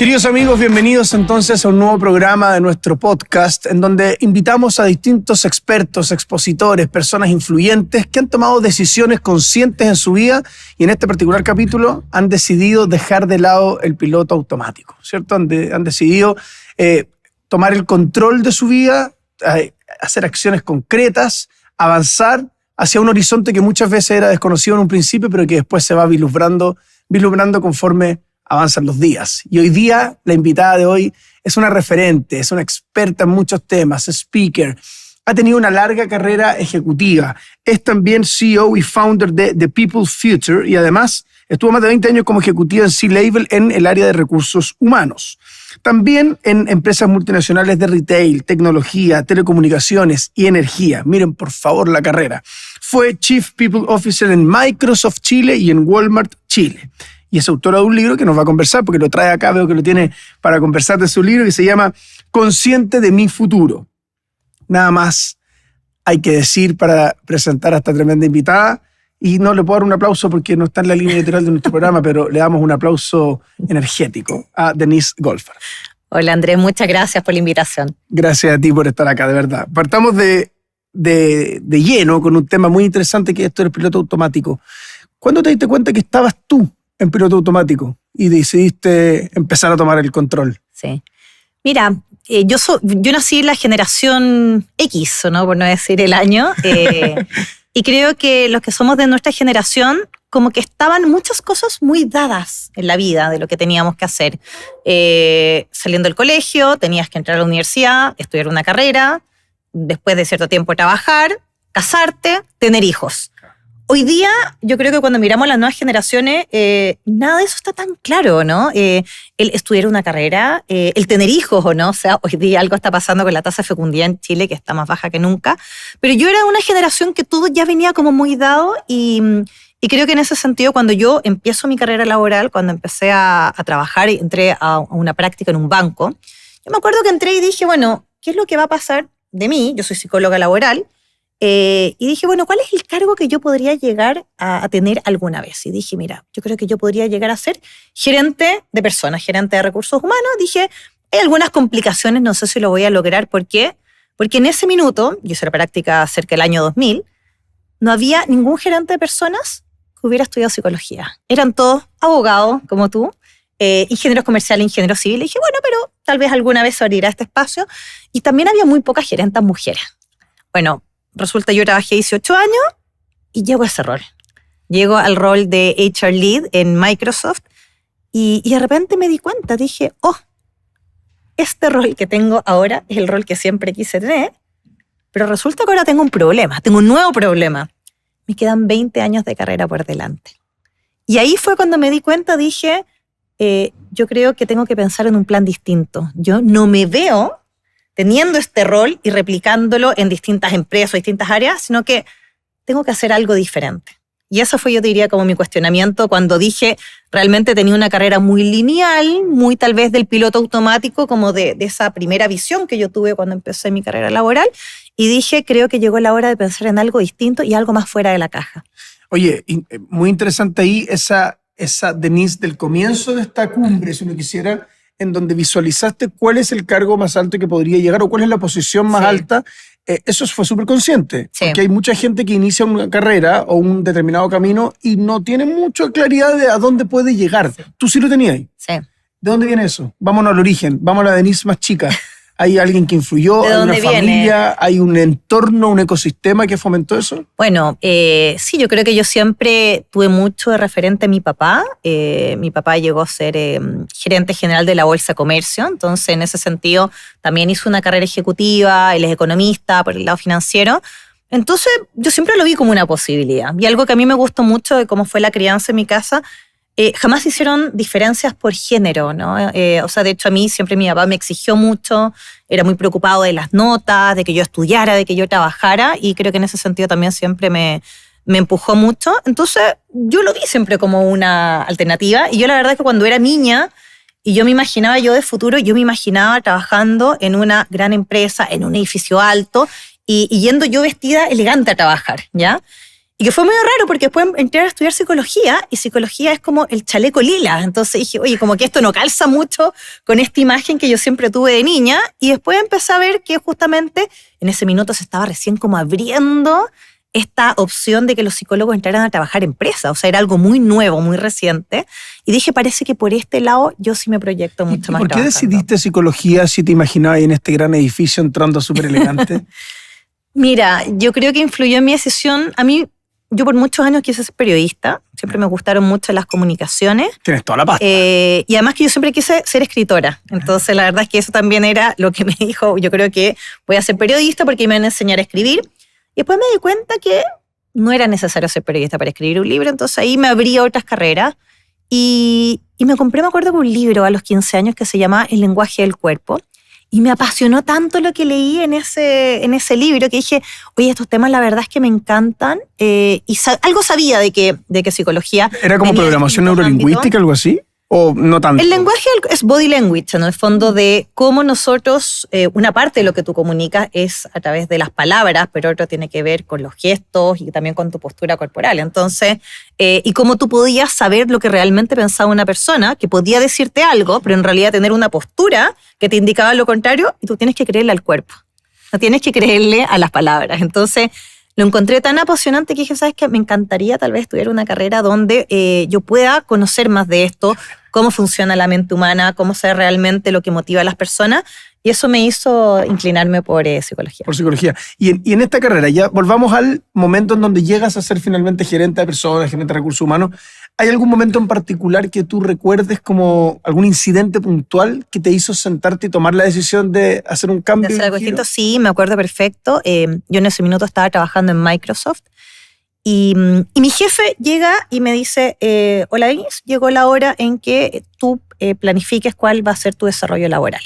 Queridos amigos, bienvenidos entonces a un nuevo programa de nuestro podcast en donde invitamos a distintos expertos, expositores, personas influyentes que han tomado decisiones conscientes en su vida y en este particular capítulo han decidido dejar de lado el piloto automático, ¿cierto? Han decidido tomar el control de su vida, hacer acciones concretas, avanzar hacia un horizonte que muchas veces era desconocido en un principio, pero que después se va vislumbrando conforme avanzan los días. Y hoy día, la invitada de hoy es una referente, es una experta en muchos temas, es speaker, ha tenido una larga carrera ejecutiva, es también CEO y founder de The People's Future y además estuvo más de 20 años como ejecutiva en C-Level en el área de recursos humanos. También en empresas multinacionales de retail, tecnología, telecomunicaciones y energía. Miren, por favor, la carrera. Fue Chief People Officer en Microsoft Chile y en Walmart Chile. Y es autora de un libro que nos va a conversar, porque lo trae acá, veo que lo tiene para conversar de su libro, que se llama Consciente de mi futuro. Nada más hay que decir para presentar a esta tremenda invitada. Y no le puedo dar un aplauso porque no está en la línea editorial de nuestro programa, pero le damos un aplauso energético a Denise Goldfarb. Hola Andrés, muchas gracias por la invitación. Gracias a ti por estar acá, de verdad. Partamos de lleno con un tema muy interesante que es esto del piloto automático. ¿Cuándo te diste cuenta que estabas tú en piloto automático y decidiste empezar a tomar el control? Sí. Mira, yo nací en la generación X, ¿no? Por no decir el año. Y creo que los que somos de nuestra generación, como que estaban muchas cosas muy dadas en la vida de lo que teníamos que hacer. Saliendo del colegio, tenías que entrar a la universidad, estudiar una carrera, después de cierto tiempo trabajar, casarte, tener hijos. Hoy día, yo creo que cuando miramos las nuevas generaciones, nada de eso está tan claro, ¿no? El estudiar una carrera, el tener hijos o no. O sea, hoy día algo está pasando con la tasa de fecundidad en Chile, que está más baja que nunca. Pero yo era una generación que todo ya venía como muy dado y creo que en ese sentido, cuando yo empiezo mi carrera laboral, cuando empecé a trabajar y entré a una práctica en un banco, yo me acuerdo que entré y dije, bueno, ¿qué es lo que va a pasar de mí? Yo soy psicóloga laboral. Y dije, bueno, ¿cuál es el cargo que yo podría llegar a tener alguna vez? Y dije, mira, yo creo que yo podría llegar a ser gerente de personas, gerente de recursos humanos. Dije, hay algunas complicaciones, no sé si lo voy a lograr. ¿Por qué? Porque en ese minuto, yo hice la práctica cerca del año 2000, no había ningún gerente de personas que hubiera estudiado psicología. Eran todos abogados, como tú, ingenieros comerciales, ingenieros civiles. Y dije, bueno, pero tal vez alguna vez se abrirá este espacio. Y también había muy pocas gerentas mujeres. Bueno, resulta, yo trabajé 18 años y llego a ese rol. Llego al rol de HR Lead en Microsoft y de repente me di cuenta, dije, este rol que tengo ahora es el rol que siempre quise tener, pero resulta que ahora tengo un problema, tengo un nuevo problema. Me quedan 20 años de carrera por delante. Y ahí fue cuando me di cuenta, dije, yo creo que tengo que pensar en un plan distinto. Yo no me veo teniendo este rol y replicándolo en distintas empresas o distintas áreas, sino que tengo que hacer algo diferente. Y eso fue, yo diría, como mi cuestionamiento cuando dije, realmente tenía una carrera muy lineal, muy tal vez del piloto automático, como de esa primera visión que yo tuve cuando empecé mi carrera laboral, y dije, creo que llegó la hora de pensar en algo distinto y algo más fuera de la caja. Oye, muy interesante ahí esa Denise del comienzo de esta cumbre, si uno quisiera, en donde visualizaste cuál es el cargo más alto que podría llegar o cuál es la posición más alta. Eso fue súper consciente, porque hay mucha gente que inicia una carrera o un determinado camino y no tiene mucha claridad de a dónde puede llegar. Tú sí lo tenías ahí. Sí. ¿De dónde viene eso? Vámonos al origen, vamos a la Denise más chica. ¿Hay alguien que influyó? ¿Hay una familia? ¿Hay un entorno, un ecosistema que fomentó eso? Bueno, sí, yo creo que yo siempre tuve mucho de referente a mi papá. Mi papá llegó a ser gerente general de la Bolsa de Comercio, entonces en ese sentido también hizo una carrera ejecutiva, él es economista por el lado financiero. Entonces yo siempre lo vi como una posibilidad. Y algo que a mí me gustó mucho de cómo fue la crianza en mi casa, jamás hicieron diferencias por género, ¿no? O sea, de hecho a mí siempre mi papá me exigió mucho, era muy preocupado de las notas, de que yo estudiara, de que yo trabajara, y creo que en ese sentido también siempre me empujó mucho. Entonces yo lo vi siempre como una alternativa, y yo la verdad es que cuando era niña y yo me imaginaba yo de futuro, yo me imaginaba trabajando en una gran empresa, en un edificio alto, y yendo yo vestida elegante a trabajar, ¿ya? Y que fue muy raro porque después entré a estudiar psicología y psicología es como el chaleco lila. Entonces dije, oye, como que esto no calza mucho con esta imagen que yo siempre tuve de niña. Y después empecé a ver que justamente en ese minuto se estaba recién como abriendo esta opción de que los psicólogos entraran a trabajar en empresas. O sea, era algo muy nuevo, muy reciente. Y dije, parece que por este lado yo sí me proyecto mucho más. ¿Por qué decidiste psicología si te imaginabas ahí en este gran edificio entrando súper elegante? Mira, yo creo que influyó en mi decisión. A mí, yo por muchos años quise ser periodista. Siempre me gustaron mucho las comunicaciones. Tienes toda la pasta. Y además que yo siempre quise ser escritora. Entonces, la verdad es que eso también era lo que me dijo. Yo creo que voy a ser periodista porque me van a enseñar a escribir. Y después me di cuenta que no era necesario ser periodista para escribir un libro. Entonces, ahí me abrí a otras carreras. Y me compré, me acuerdo, un libro a los 15 años que se llama El lenguaje del cuerpo. Y me apasionó tanto lo que leí en ese libro que dije, oye, estos temas la verdad es que me encantan. Y algo sabía de que psicología... ¿Era como programación neurolingüística, algo así? ¿O no tanto? El lenguaje es body language, en el fondo de cómo nosotros, una parte de lo que tú comunicas es a través de las palabras, pero otro tiene que ver con los gestos y también con tu postura corporal. Entonces, y cómo tú podías saber lo que realmente pensaba una persona, que podía decirte algo, pero en realidad tener una postura que te indicaba lo contrario, y tú tienes que creerle al cuerpo, no tienes que creerle a las palabras. Entonces, lo encontré tan apasionante que dije, ¿sabes qué? Me encantaría tal vez estudiar una carrera donde yo pueda conocer más de esto, cómo funciona la mente humana, cómo saber realmente lo que motiva a las personas. Y eso me hizo inclinarme por psicología. Por psicología. Y en esta carrera, ya volvamos al momento en donde llegas a ser finalmente gerente de personas, gerente de recursos humanos. ¿Hay algún momento en particular que tú recuerdes como algún incidente puntual que te hizo sentarte y tomar la decisión de hacer un cambio? De hacer algo distinto, sí, me acuerdo perfecto. Yo en ese minuto estaba trabajando en Microsoft y mi jefe llega y me dice, hola Denise, llegó la hora en que tú planifiques cuál va a ser tu desarrollo laboral.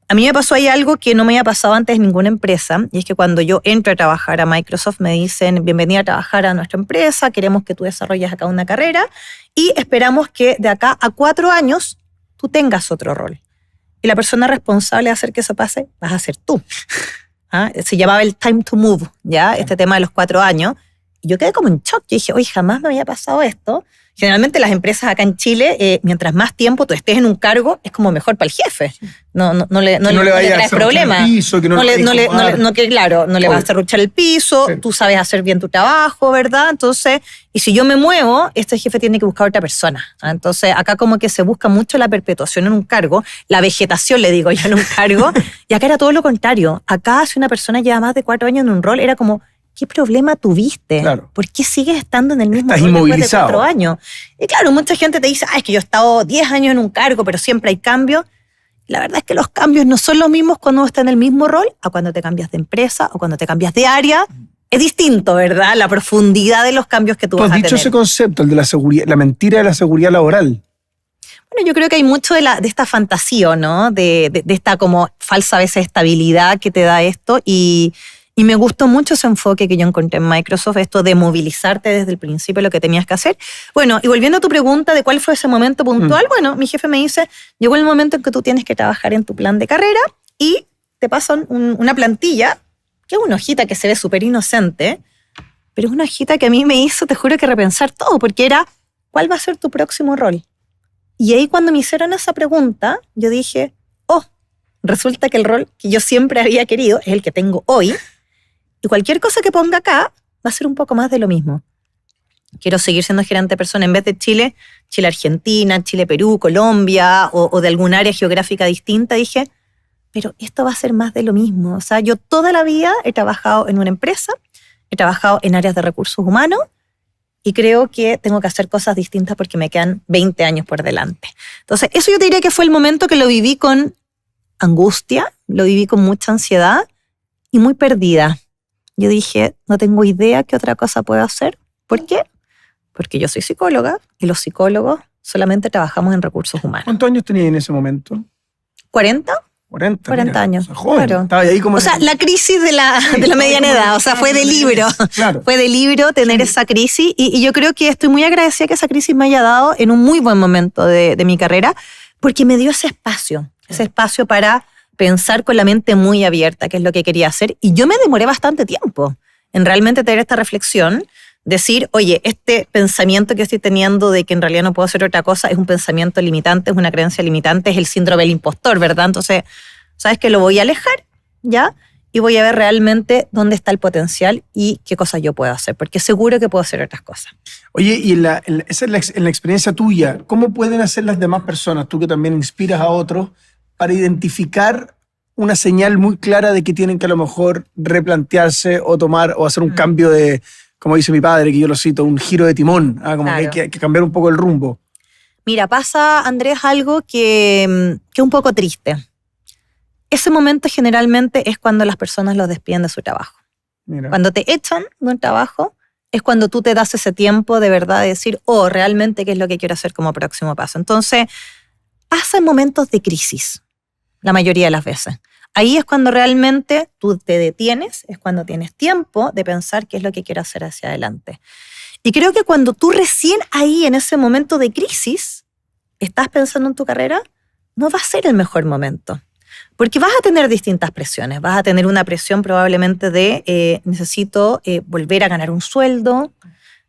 A mí me pasó ahí algo que no me había pasado antes en ninguna empresa, y es que cuando yo entro a trabajar a Microsoft me dicen, bienvenida a trabajar a nuestra empresa, queremos que tú desarrolles acá una carrera y esperamos que de acá a 4 años tú tengas otro rol. Y la persona responsable de hacer que eso pase vas a ser tú. ¿Ah? Se llamaba el time to move, ¿ya? Este tema de los 4 años. Y yo quedé como en shock. Yo dije, oye, jamás me había pasado esto. Generalmente las empresas acá en Chile, mientras más tiempo tú estés en un cargo, es como mejor para el jefe. No le traes problema. No le vas a serruchar el piso, sí. Tú sabes hacer bien tu trabajo, ¿verdad? Entonces, y si yo me muevo, este jefe tiene que buscar a otra persona. Entonces, acá como que se busca mucho la perpetuación en un cargo, la vegetación, le digo yo, en un cargo, y acá era todo lo contrario. Acá, si una persona lleva más de 4 años en un rol, era como, ¿qué problema tuviste? Claro. ¿Por qué sigues estando en el mismo rol después de 4 años? Y claro, mucha gente te dice, es que yo he estado 10 años en un cargo, pero siempre hay cambios. La verdad es que los cambios no son los mismos cuando uno está en el mismo rol a cuando te cambias de empresa o cuando te cambias de área. Es distinto, ¿verdad? La profundidad de los cambios que tú vas a tener. Tú has dicho ese concepto, el de la seguridad, la mentira de la seguridad laboral. Bueno, yo creo que hay mucho de esta fantasía, ¿no? De esta como falsa a veces estabilidad que te da esto y me gustó mucho ese enfoque que yo encontré en Microsoft, esto de movilizarte desde el principio lo que tenías que hacer. Bueno, y volviendo a tu pregunta de cuál fue ese momento puntual, bueno, mi jefe me dice, llegó el momento en que tú tienes que trabajar en tu plan de carrera y te pasan una plantilla, que es una hojita que se ve súper inocente, pero es una hojita que a mí me hizo, te juro, que repensar todo, porque era, ¿cuál va a ser tu próximo rol? Y ahí cuando me hicieron esa pregunta, yo dije, resulta que el rol que yo siempre había querido es el que tengo hoy. Y cualquier cosa que ponga acá va a ser un poco más de lo mismo. Quiero seguir siendo gerente de persona en vez de Chile, Chile-Argentina, Chile-Perú, Colombia o de algún área geográfica distinta. Dije, pero esto va a ser más de lo mismo. O sea, yo toda la vida he trabajado en una empresa, he trabajado en áreas de recursos humanos y creo que tengo que hacer cosas distintas porque me quedan 20 años por delante. Entonces, eso yo te diría que fue el momento que lo viví con angustia, lo viví con mucha ansiedad y muy perdida. Yo dije, no tengo idea qué otra cosa puedo hacer. ¿Por qué? Porque yo soy psicóloga y los psicólogos solamente trabajamos en recursos humanos. ¿Cuántos años tenías en ese momento? 40. 40 años. O sea, joven. Claro. Estaba ahí como la crisis de la mediana edad. O sea, fue de libro. Claro. Fue de libro tener esa crisis. Y yo creo que estoy muy agradecida que esa crisis me haya dado en un muy buen momento de mi carrera, porque me dio ese espacio para pensar con la mente muy abierta, que es lo que quería hacer. Y yo me demoré bastante tiempo en realmente tener esta reflexión Decir, oye, este pensamiento que estoy teniendo de que en realidad no puedo hacer otra cosa es un pensamiento limitante, es una creencia limitante, es el síndrome del impostor, ¿verdad? Entonces, ¿sabes qué? Lo voy a alejar, ¿ya? Y voy a ver realmente dónde está el potencial y qué cosas yo puedo hacer, porque seguro que puedo hacer otras cosas. Oye, y en la experiencia tuya, ¿cómo pueden hacer las demás personas, tú que también inspiras a otros, para identificar una señal muy clara de que tienen que a lo mejor replantearse o tomar o hacer un cambio de, como dice mi padre, que yo lo cito, un giro de timón, como Claro. que hay que cambiar un poco el rumbo? Mira, pasa, Andrés, algo que es un poco triste. Ese momento generalmente es cuando las personas los despiden de su trabajo. Mira. Cuando te echan de un trabajo es cuando tú te das ese tiempo de verdad de decir, realmente qué es lo que quiero hacer como próximo paso. Entonces, pasa en momentos de crisis, la mayoría de las veces. Ahí es cuando realmente tú te detienes, es cuando tienes tiempo de pensar qué es lo que quiero hacer hacia adelante. Y creo que cuando tú recién ahí, en ese momento de crisis, estás pensando en tu carrera, no va a ser el mejor momento. Porque vas a tener distintas presiones. Vas a tener una presión probablemente de necesito volver a ganar un sueldo,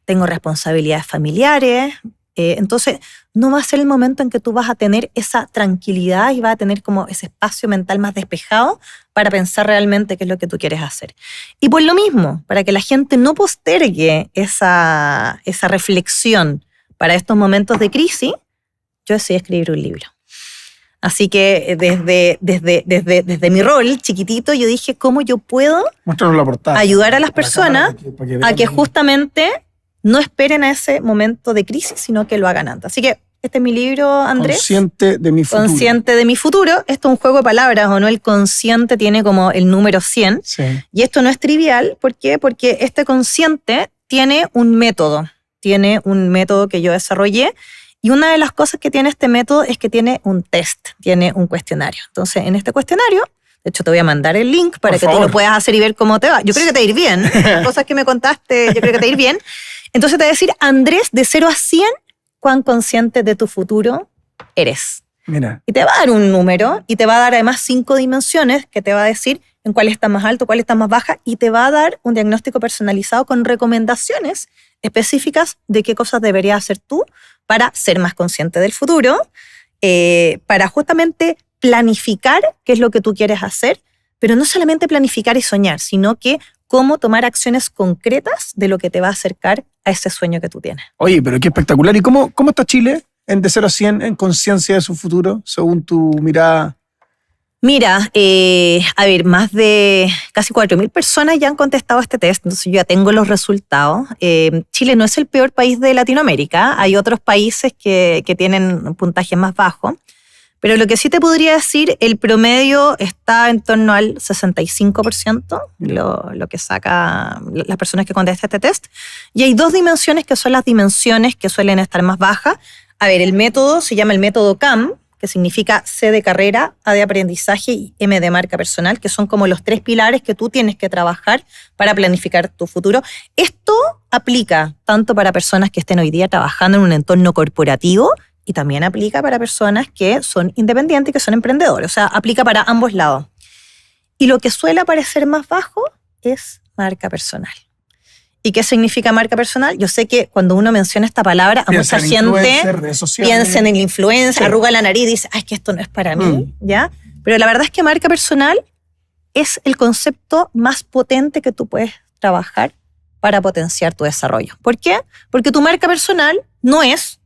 tengo responsabilidades familiares. Entonces, no va a ser el momento en que tú vas a tener esa tranquilidad y vas a tener como ese espacio mental más despejado para pensar realmente qué es lo que tú quieres hacer. Y por lo mismo, para que la gente no postergue esa reflexión para estos momentos de crisis, yo decidí escribir un libro. Así que desde mi rol chiquitito, yo dije, ¿cómo yo puedo Muéstranos la portada, ayudar a las personas para que a vean que justamente no esperen a ese momento de crisis, sino que lo hagan antes? Así que este es mi libro, Andrés. Consciente de mi futuro. Consciente de mi futuro. Esto es un juego de palabras, ¿o no? El consciente tiene como el número 100. Sí. Y esto no es trivial. ¿Por qué? Porque este consciente tiene un método. Tiene un método que yo desarrollé. Y una de las cosas que tiene este método es que tiene un test, tiene un cuestionario. Entonces, en este cuestionario, de hecho te voy a mandar el link para que tú lo puedas hacer y ver cómo te va. Yo creo que te va a ir bien. Las cosas que me contaste, yo creo que te va a ir bien. Entonces te va a decir, Andrés, de 0 a 100, ¿cuán consciente de tu futuro eres? Mira. Y te va a dar un número y te va a dar además 5 dimensiones que te va a decir en cuál está más alto, cuál está más baja, y te va a dar un diagnóstico personalizado con recomendaciones específicas de qué cosas deberías hacer tú para ser más consciente del futuro, para justamente planificar qué es lo que tú quieres hacer, pero no solamente planificar y soñar, sino que cómo tomar acciones concretas de lo que te va a acercar a ese sueño que tú tienes. Oye, pero qué espectacular. ¿Y cómo está Chile en de 0 a 100 en conciencia de su futuro, según tu mirada? Mira, a ver, más de casi 4.000 personas ya han contestado este test, entonces yo ya tengo los resultados. Chile no es el peor país de Latinoamérica, hay otros países que tienen un puntaje más bajo, pero lo que sí te podría decir, el promedio está en torno al 65%, lo que saca las personas que contestan este test, y hay 2 dimensiones que son las dimensiones que suelen estar más bajas. A ver, el método se llama el método CAM, que significa C de carrera, A de aprendizaje y M de marca personal, que son como los 3 pilares que tú tienes que trabajar para planificar tu futuro. Esto aplica tanto para personas que estén hoy día trabajando en un entorno corporativo y también aplica para personas que son independientes y que son emprendedores. O sea, aplica para ambos lados. Y lo que suele aparecer más bajo es marca personal. ¿Y qué significa marca personal? Yo sé que cuando uno menciona esta palabra, a mucha gente piensa en el influencer, sí, arruga la nariz y dice, es que esto no es para mí, ¿ya? Pero la verdad es que marca personal es el concepto más potente que tú puedes trabajar para potenciar tu desarrollo. ¿Por qué? Porque tu marca personal no es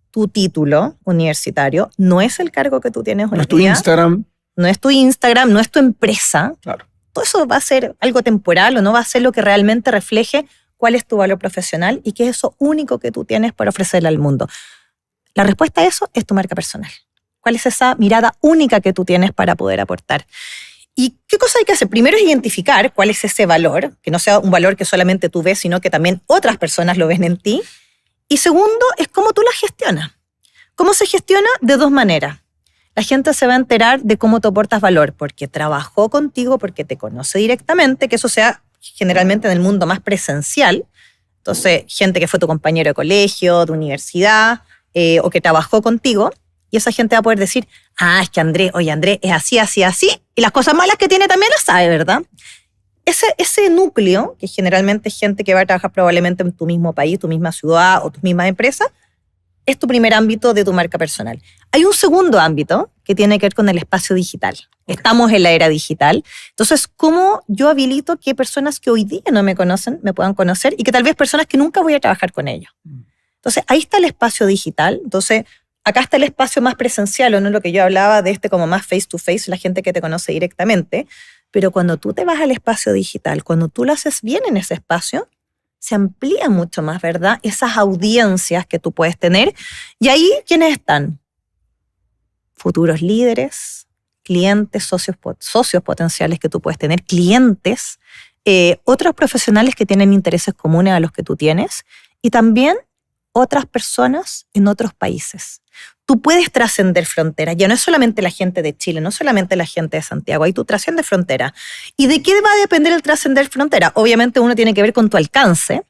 tu título universitario, no es el cargo que tú tienes hoy día. No es tu Instagram. No es tu Instagram, no es tu empresa. Claro. Todo eso va a ser algo temporal o no va a ser lo que realmente refleje cuál es tu valor profesional y qué es eso único que tú tienes para ofrecerle al mundo. La respuesta a eso es tu marca personal. ¿Cuál es esa mirada única que tú tienes para poder aportar? ¿Y qué cosa hay que hacer? Primero es identificar cuál es ese valor, que no sea un valor que solamente tú ves, sino que también otras personas lo ven en ti. Y segundo es cómo tú la gestionas. ¿Cómo se gestiona? De 2 maneras. La gente se va a enterar de cómo tú aportas valor, porque trabajó contigo, porque te conoce directamente, que eso sea generalmente en el mundo más presencial. Entonces, gente que fue tu compañero de colegio, de universidad, o que trabajó contigo, y esa gente va a poder decir, es que Andrés, oye, Andrés es así, así, así, y las cosas malas que tiene también las sabe, ¿verdad? ese núcleo, que generalmente es gente que va a trabajar probablemente en tu mismo país, tu misma ciudad o tus mismas empresas, es tu primer ámbito de tu marca personal. Hay un segundo ámbito que tiene que ver con el espacio digital. Estamos en la era digital. Entonces, ¿cómo yo habilito que personas que hoy día no me conocen me puedan conocer y que tal vez personas que nunca voy a trabajar con ellos? Entonces, ahí está el espacio digital. Entonces, acá está el espacio más presencial, o no lo que yo hablaba de como más face to face, la gente que te conoce directamente. Pero cuando tú te vas al espacio digital, cuando tú lo haces bien en ese espacio, se amplía mucho más, ¿verdad? Esas audiencias que tú puedes tener. Y ahí, ¿quiénes están? Futuros líderes, clientes, socios potenciales que tú puedes tener, clientes, otros profesionales que tienen intereses comunes a los que tú tienes, y también otras personas en otros países. Tú puedes trascender fronteras. Ya no es solamente la gente de Chile, no solamente la gente de Santiago. Ahí tú trasciendes fronteras. ¿Y de qué va a depender el trascender fronteras? Obviamente uno tiene que ver con tu alcance,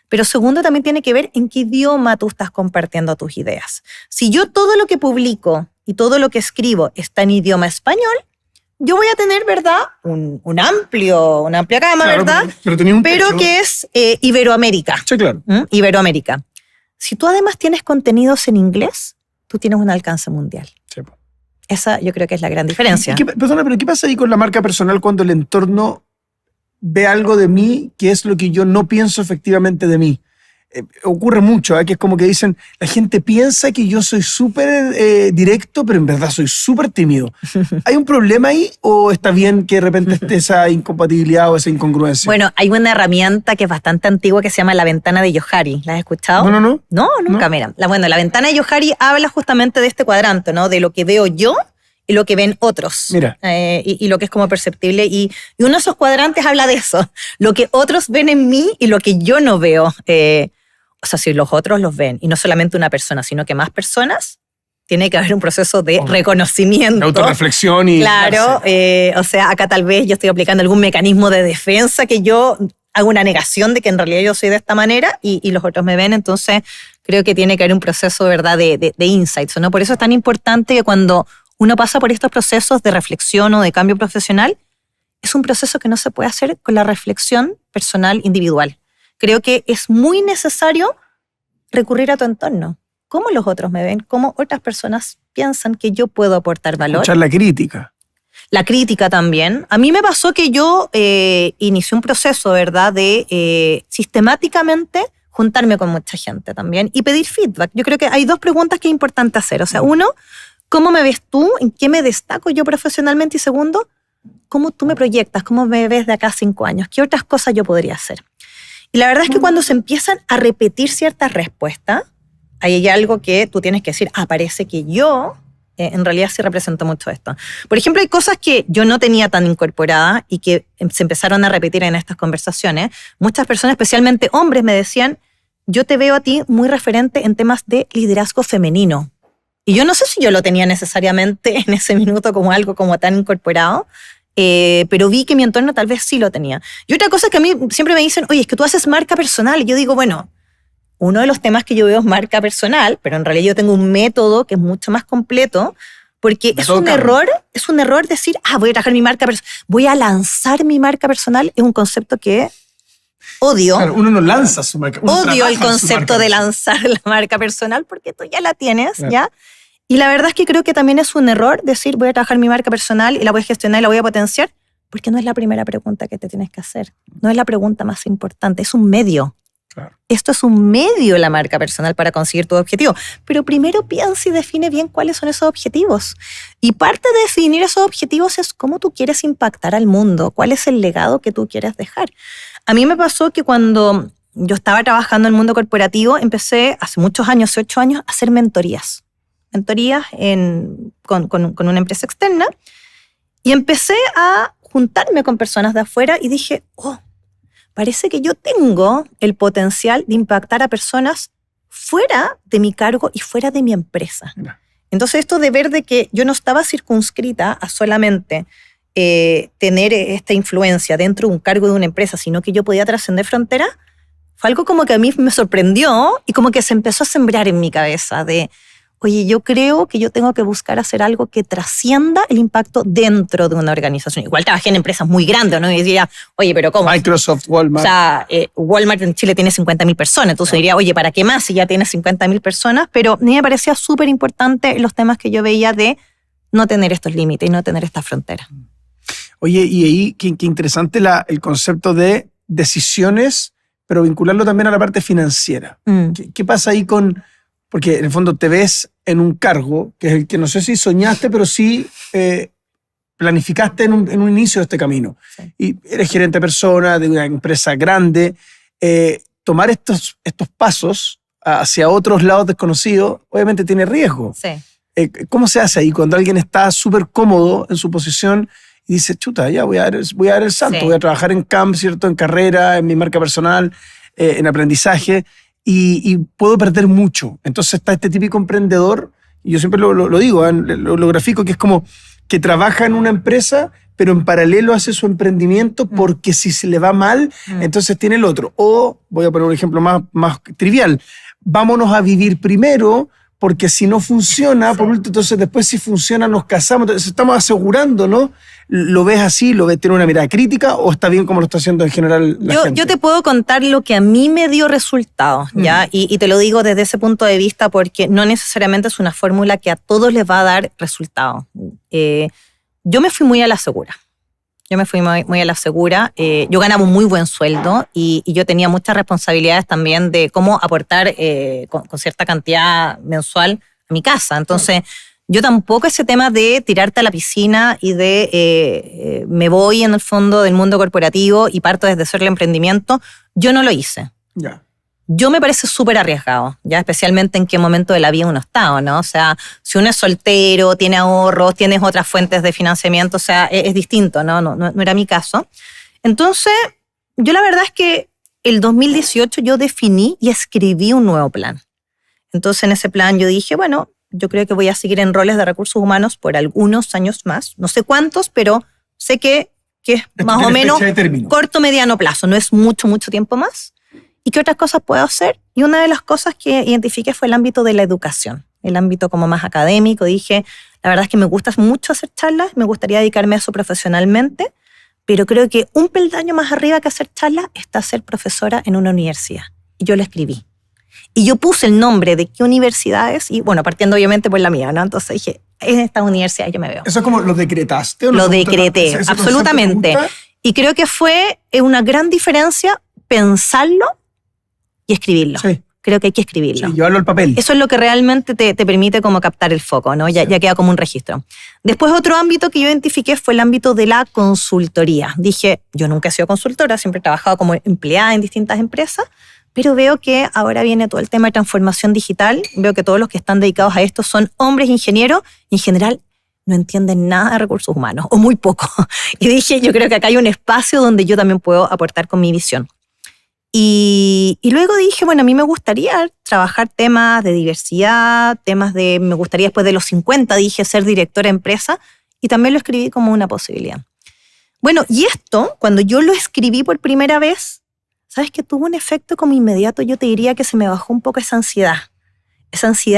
pero segundo también tiene que ver en qué idioma tú estás compartiendo tus ideas. Si yo todo lo que publico y todo lo que escribo está en idioma español, yo voy a tener, ¿verdad? Una amplia gama, claro, ¿verdad? Pero que es Iberoamérica. Sí, claro. Iberoamérica. Si tú además tienes contenidos en inglés, tú tienes un alcance mundial. Sí. Esa yo creo que es la gran diferencia. Perdona, pero ¿qué pasa ahí con la marca personal cuando el entorno ve algo de mí que es lo que yo no pienso efectivamente de mí? Ocurre mucho, que es como que dicen, la gente piensa que yo soy súper directo, pero en verdad soy súper tímido. ¿Hay un problema ahí o está bien que de repente esté esa incompatibilidad o esa incongruencia? Bueno, hay una herramienta que es bastante antigua que se llama la ventana de Johari. ¿La has escuchado? No. No, nunca, no. Mira. La ventana de Johari habla justamente de este cuadrante, ¿no? De lo que veo yo y lo que ven otros. Mira. Y lo que es como perceptible. Y uno de esos cuadrantes habla de eso. Lo que otros ven en mí y lo que yo no veo. O sea, si los otros los ven, y no solamente una persona, sino que más personas, tiene que haber un proceso de reconocimiento. De autorreflexión y... Claro, o sea, acá tal vez yo estoy aplicando algún mecanismo de defensa que yo hago una negación de que en realidad yo soy de esta manera y los otros me ven, entonces creo que tiene que haber un proceso, ¿verdad?, de insights, ¿no? Por eso es tan importante que cuando uno pasa por estos procesos de reflexión o de cambio profesional, es un proceso que no se puede hacer con la reflexión personal individual. Creo que es muy necesario recurrir a tu entorno. ¿Cómo los otros me ven? ¿Cómo otras personas piensan que yo puedo aportar valor? Escuchar la crítica. La crítica también. A mí me pasó que yo inicié un proceso, ¿verdad?, de sistemáticamente juntarme con mucha gente también y pedir feedback. Yo creo que hay dos preguntas que es importante hacer. O sea, uno, ¿cómo me ves tú? ¿En qué me destaco yo profesionalmente? Y segundo, ¿cómo tú me proyectas? ¿Cómo me ves de acá a 5 años? ¿Qué otras cosas yo podría hacer? Y la verdad es que cuando se empiezan a repetir ciertas respuestas, ahí hay algo que tú tienes que decir, parece que yo en realidad sí represento mucho esto. Por ejemplo, hay cosas que yo no tenía tan incorporadas y que se empezaron a repetir en estas conversaciones. Muchas personas, especialmente hombres, me decían, yo te veo a ti muy referente en temas de liderazgo femenino. Y yo no sé si yo lo tenía necesariamente en ese minuto como algo como tan incorporado, pero vi que mi entorno tal vez sí lo tenía. Y otra cosa que a mí siempre me dicen, oye, es que tú haces marca personal. Y yo digo, bueno, uno de los temas que yo veo es marca personal, pero en realidad yo tengo un método que es mucho más completo, porque es un error decir, voy a trabajar mi marca personal, voy a lanzar mi marca personal. Es un concepto que odio. Claro, uno no lanza su marca. Odio el concepto de lanzar la marca personal porque tú ya la tienes, claro. ¿Ya? Y la verdad es que creo que también es un error decir voy a trabajar mi marca personal y la voy a gestionar y la voy a potenciar, porque no es la primera pregunta que te tienes que hacer. No es la pregunta más importante, es un medio. Claro. Esto es un medio, la marca personal, para conseguir tu objetivo. Pero primero piensa y define bien cuáles son esos objetivos. Y parte de definir esos objetivos es cómo tú quieres impactar al mundo, cuál es el legado que tú quieres dejar. A mí me pasó que cuando yo estaba trabajando en el mundo corporativo, empecé hace muchos años, 8 años, a hacer mentorías con una empresa externa, y empecé a juntarme con personas de afuera y dije, parece que yo tengo el potencial de impactar a personas fuera de mi cargo y fuera de mi empresa. Entonces esto de ver de que yo no estaba circunscrita a solamente tener esta influencia dentro de un cargo de una empresa, sino que yo podía trascender fronteras, fue algo como que a mí me sorprendió y como que se empezó a sembrar en mi cabeza de, oye, yo creo que yo tengo que buscar hacer algo que trascienda el impacto dentro de una organización. Igual trabajé en empresas muy grandes, ¿no? Y diría, oye, pero ¿cómo? Microsoft, Walmart. O sea, Walmart en Chile tiene 50.000 personas, entonces diría, oye, ¿para qué más si ya tienes 50.000 personas? Pero a mí me parecía súper importante los temas que yo veía de no tener estos límites y no tener estas fronteras. Oye, y ahí qué interesante el concepto de decisiones, pero vincularlo también a la parte financiera. ¿Qué pasa ahí con...? Porque en el fondo te ves en un cargo, que es el que no sé si soñaste, pero sí planificaste en un inicio de este camino. Sí. Y eres gerente de persona de una empresa grande. Tomar estos pasos hacia otros lados desconocidos, obviamente tiene riesgo. Sí. ¿Cómo se hace ahí cuando alguien está súper cómodo en su posición y dice, chuta, ya voy a dar el salto, voy a trabajar en camp, ¿cierto? En carrera, en mi marca personal, en aprendizaje, y puedo perder mucho? Entonces está este típico emprendedor, y yo siempre lo digo, lo grafico, que es como que trabaja en una empresa, pero en paralelo hace su emprendimiento porque si se le va mal, entonces tiene el otro. O, voy a poner un ejemplo más trivial, vámonos a vivir primero, porque si no funciona, por último, entonces después si funciona nos casamos. Entonces estamos asegurando, ¿no? ¿Lo ves así? ¿Lo ves, tiene una mirada crítica o está bien como lo está haciendo en general la gente? Yo te puedo contar lo que a mí me dio resultados, ¿ya? Y te lo digo desde ese punto de vista porque no necesariamente es una fórmula que a todos les va a dar resultados. Yo me fui muy a la segura. Muy a la segura. Yo ganaba un muy buen sueldo y yo tenía muchas responsabilidades también de cómo aportar con cierta cantidad mensual a mi casa. Entonces, yo tampoco ese tema de tirarte a la piscina y de me voy en el fondo del mundo corporativo y parto desde cero el emprendimiento, yo no lo hice. Ya. Yo me parece súper arriesgado, ya especialmente en qué momento de la vida uno está, ¿no? O sea, si uno es soltero, tiene ahorros, tienes otras fuentes de financiamiento, o sea, es distinto, ¿no? No era mi caso. Entonces, yo la verdad es que el 2018 yo definí y escribí un nuevo plan. Entonces, en ese plan yo dije, bueno, yo creo que voy a seguir en roles de recursos humanos por algunos años más, no sé cuántos, pero sé que es más o menos corto, mediano plazo, no es mucho tiempo más. ¿Y qué otras cosas puedo hacer? Y una de las cosas que identifiqué fue el ámbito de la educación, el ámbito como más académico. Dije, la verdad es que me gusta mucho hacer charlas, me gustaría dedicarme a eso profesionalmente, pero creo que un peldaño más arriba que hacer charlas está ser profesora en una universidad. Y yo lo escribí. Y yo puse el nombre de qué universidades, y bueno, partiendo obviamente por la mía, ¿no? Entonces dije, en esta universidad yo me veo. ¿Eso como lo decretaste? ¿O lo decreté, absolutamente. Y creo que fue una gran diferencia pensarlo y escribirlo. Sí. Creo que hay que escribirlo. Sí, llevarlo al papel. Eso es lo que realmente te permite como captar el foco, ¿no? Ya queda como un registro. Después otro ámbito que yo identifiqué fue el ámbito de la consultoría. Dije, yo nunca he sido consultora, siempre he trabajado como empleada en distintas empresas, pero veo que ahora viene todo el tema de transformación digital. Veo que todos los que están dedicados a esto son hombres ingenieros y en general no entienden nada de recursos humanos, o muy poco. Y dije, yo creo que acá hay un espacio donde yo también puedo aportar con mi visión. Y luego dije, bueno, a mí me gustaría trabajar temas de diversidad, me gustaría después de los 50, dije, ser directora de empresa, y también lo escribí como una posibilidad. Bueno, y esto, cuando yo lo escribí por primera vez, ¿sabes qué? Tuvo un efecto como inmediato, yo te diría que se me bajó un poco esa ansiedad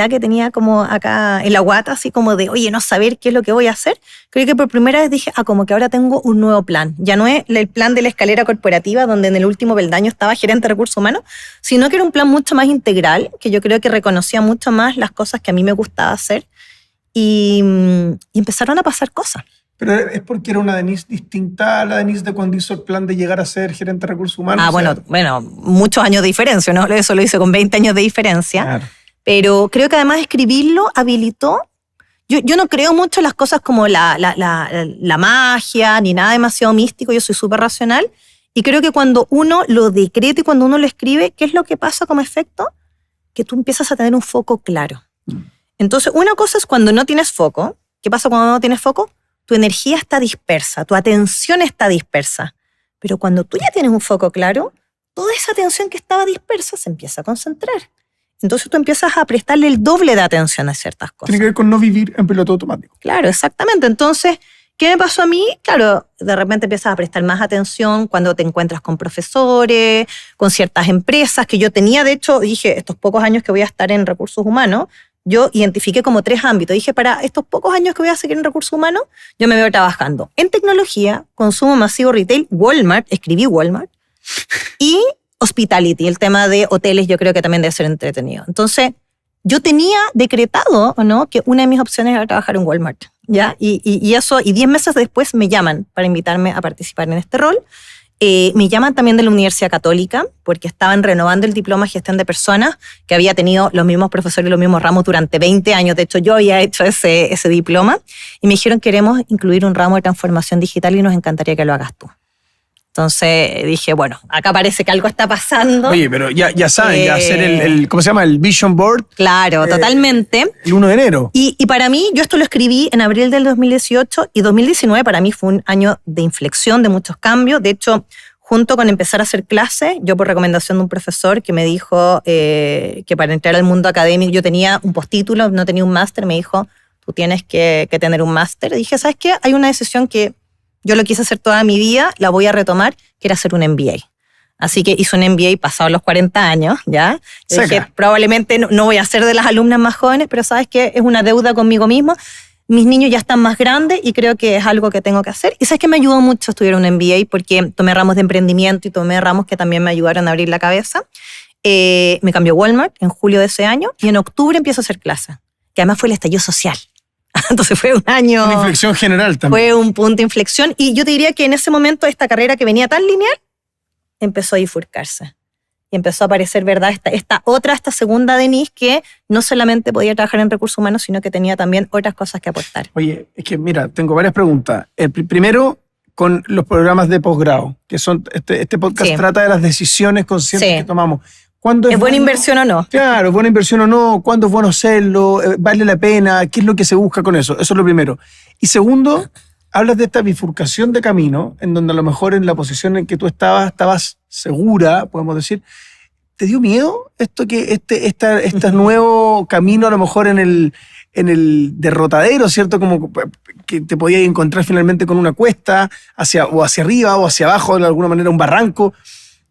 que tenía como acá en la guata, así como de, oye, no saber qué es lo que voy a hacer. Creo que por primera vez dije, como que ahora tengo un nuevo plan. Ya no es el plan de la escalera corporativa, donde en el último peldaño estaba gerente de recursos humanos, sino que era un plan mucho más integral, que yo creo que reconocía mucho más las cosas que a mí me gustaba hacer, y empezaron a pasar cosas. Pero es porque era una Denise distinta a la Denise de cuando hizo el plan de llegar a ser gerente de recursos humanos. Bueno, muchos años de diferencia, ¿no? Eso lo hice con 20 años de diferencia. Claro. Pero creo que además escribirlo habilitó. Yo no creo mucho en las cosas como la magia, ni nada demasiado místico. Yo soy súper racional. Y creo que cuando uno lo decreta y cuando uno lo escribe, ¿qué es lo que pasa como efecto? Que tú empiezas a tener un foco claro. Entonces, una cosa es cuando no tienes foco. ¿Qué pasa cuando no tienes foco? Tu energía está dispersa, tu atención está dispersa. Pero cuando tú ya tienes un foco claro, toda esa atención que estaba dispersa se empieza a concentrar. Entonces tú empiezas a prestarle el doble de atención a ciertas cosas. Tiene que ver con no vivir en piloto automático. Claro, exactamente. Entonces, ¿qué me pasó a mí? Claro, de repente empiezas a prestar más atención cuando te encuentras con profesores, con ciertas empresas que yo tenía. De hecho, dije, estos pocos años que voy a estar en recursos humanos, yo identifiqué como 3 ámbitos. Dije, para estos pocos años que voy a seguir en recursos humanos, yo me veo trabajando en tecnología, consumo masivo, retail, Walmart, escribí Walmart, y hospitality, el tema de hoteles yo creo que también debe ser entretenido. Entonces, yo tenía decretado, ¿no?, que una de mis opciones era trabajar en Walmart, ¿ya? Y eso, y 10 meses después me llaman para invitarme a participar en este rol. Me llaman también de la Universidad Católica porque estaban renovando el diploma de gestión de personas que había tenido los mismos profesores y los mismos ramos durante 20 años. De hecho, yo había hecho ese diploma y me dijeron, queremos incluir un ramo de transformación digital y nos encantaría que lo hagas tú. Entonces dije, bueno, acá parece que algo está pasando. Oye, pero ya saben, ya hacer el ¿cómo se llama? El Vision Board. Claro, totalmente. El 1 de enero. Y para mí, yo esto lo escribí en abril del 2018 y 2019 para mí fue un año de inflexión, de muchos cambios. De hecho, junto con empezar a hacer clases, yo por recomendación de un profesor que me dijo que para entrar al mundo académico, yo tenía un postítulo, no tenía un máster, me dijo, tú tienes que tener un máster. Y dije, ¿sabes qué? Hay una decisión que yo lo quise hacer toda mi vida, la voy a retomar, que era hacer un MBA. Así que hice un MBA pasado los 40 años, ¿ya? Dije, probablemente no voy a ser de las alumnas más jóvenes, pero ¿sabes qué? Es una deuda conmigo mismo. Mis niños ya están más grandes y creo que es algo que tengo que hacer. Y ¿sabes qué? Me ayudó mucho estudiar un MBA porque tomé ramos de emprendimiento y tomé ramos que también me ayudaron a abrir la cabeza. Me cambió Walmart en julio de ese año y en octubre empiezo a hacer clases, que además fue el estallido social. Entonces fue un año... Una inflexión general también. Fue un punto de inflexión y yo te diría que en ese momento esta carrera que venía tan lineal empezó a bifurcarse. Y empezó a aparecer, ¿verdad? Esta segunda Denise que no solamente podía trabajar en recursos humanos, sino que tenía también otras cosas que aportar. Oye, es que mira, tengo varias preguntas. Primero, con los programas de posgrado, que son este podcast trata de las decisiones conscientes que tomamos. ¿Es buena inversión o no? Claro, ¿es buena inversión o no? ¿Cuándo es bueno hacerlo? ¿Vale la pena? ¿Qué es lo que se busca con eso? Eso es lo primero. Y segundo, hablas de esta bifurcación de camino, en donde a lo mejor en la posición en que tú estabas segura, podemos decir. ¿Te dio miedo esto que este nuevo camino a lo mejor en el derrotadero, ¿cierto? Como que te podías encontrar finalmente con una cuesta hacia arriba o hacia abajo, de alguna manera un barranco.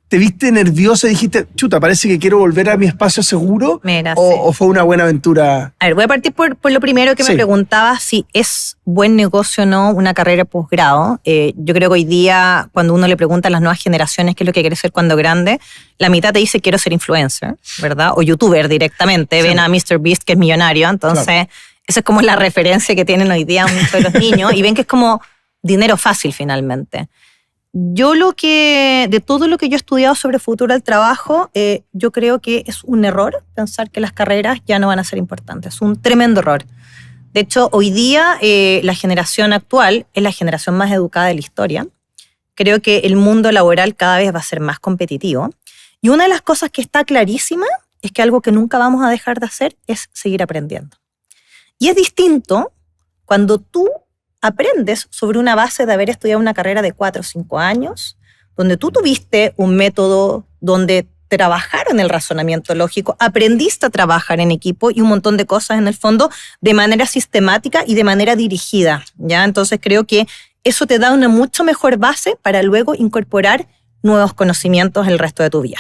¿Te viste nerviosa y dijiste, chuta, parece que quiero volver a mi espacio seguro? Mira, ¿O fue una buena aventura? A ver, voy a partir por lo primero que me preguntabas, si es buen negocio o no una carrera posgrado. Yo creo que hoy día, cuando uno le pregunta a las nuevas generaciones qué es lo que quiere ser cuando grande, la mitad te dice quiero ser influencer, ¿verdad? O youtuber directamente. Ven a MrBeast, que es millonario. Entonces, esa es como la referencia que tienen hoy día muchos de los niños y ven que es como dinero fácil finalmente. Yo de todo lo que yo he estudiado sobre futuro del trabajo, yo creo que es un error pensar que las carreras ya no van a ser importantes. Es un tremendo error. De hecho, hoy día la generación actual es la generación más educada de la historia. Creo que el mundo laboral cada vez va a ser más competitivo. Y una de las cosas que está clarísima es que algo que nunca vamos a dejar de hacer es seguir aprendiendo. Y es distinto cuando tú aprendes sobre una base de haber estudiado una carrera de 4 o 5 años, donde tú tuviste un método donde trabajaron el razonamiento lógico, aprendiste a trabajar en equipo y un montón de cosas en el fondo de manera sistemática y de manera dirigida, ¿ya? Entonces creo que eso te da una mucho mejor base para luego incorporar nuevos conocimientos el resto de tu vida.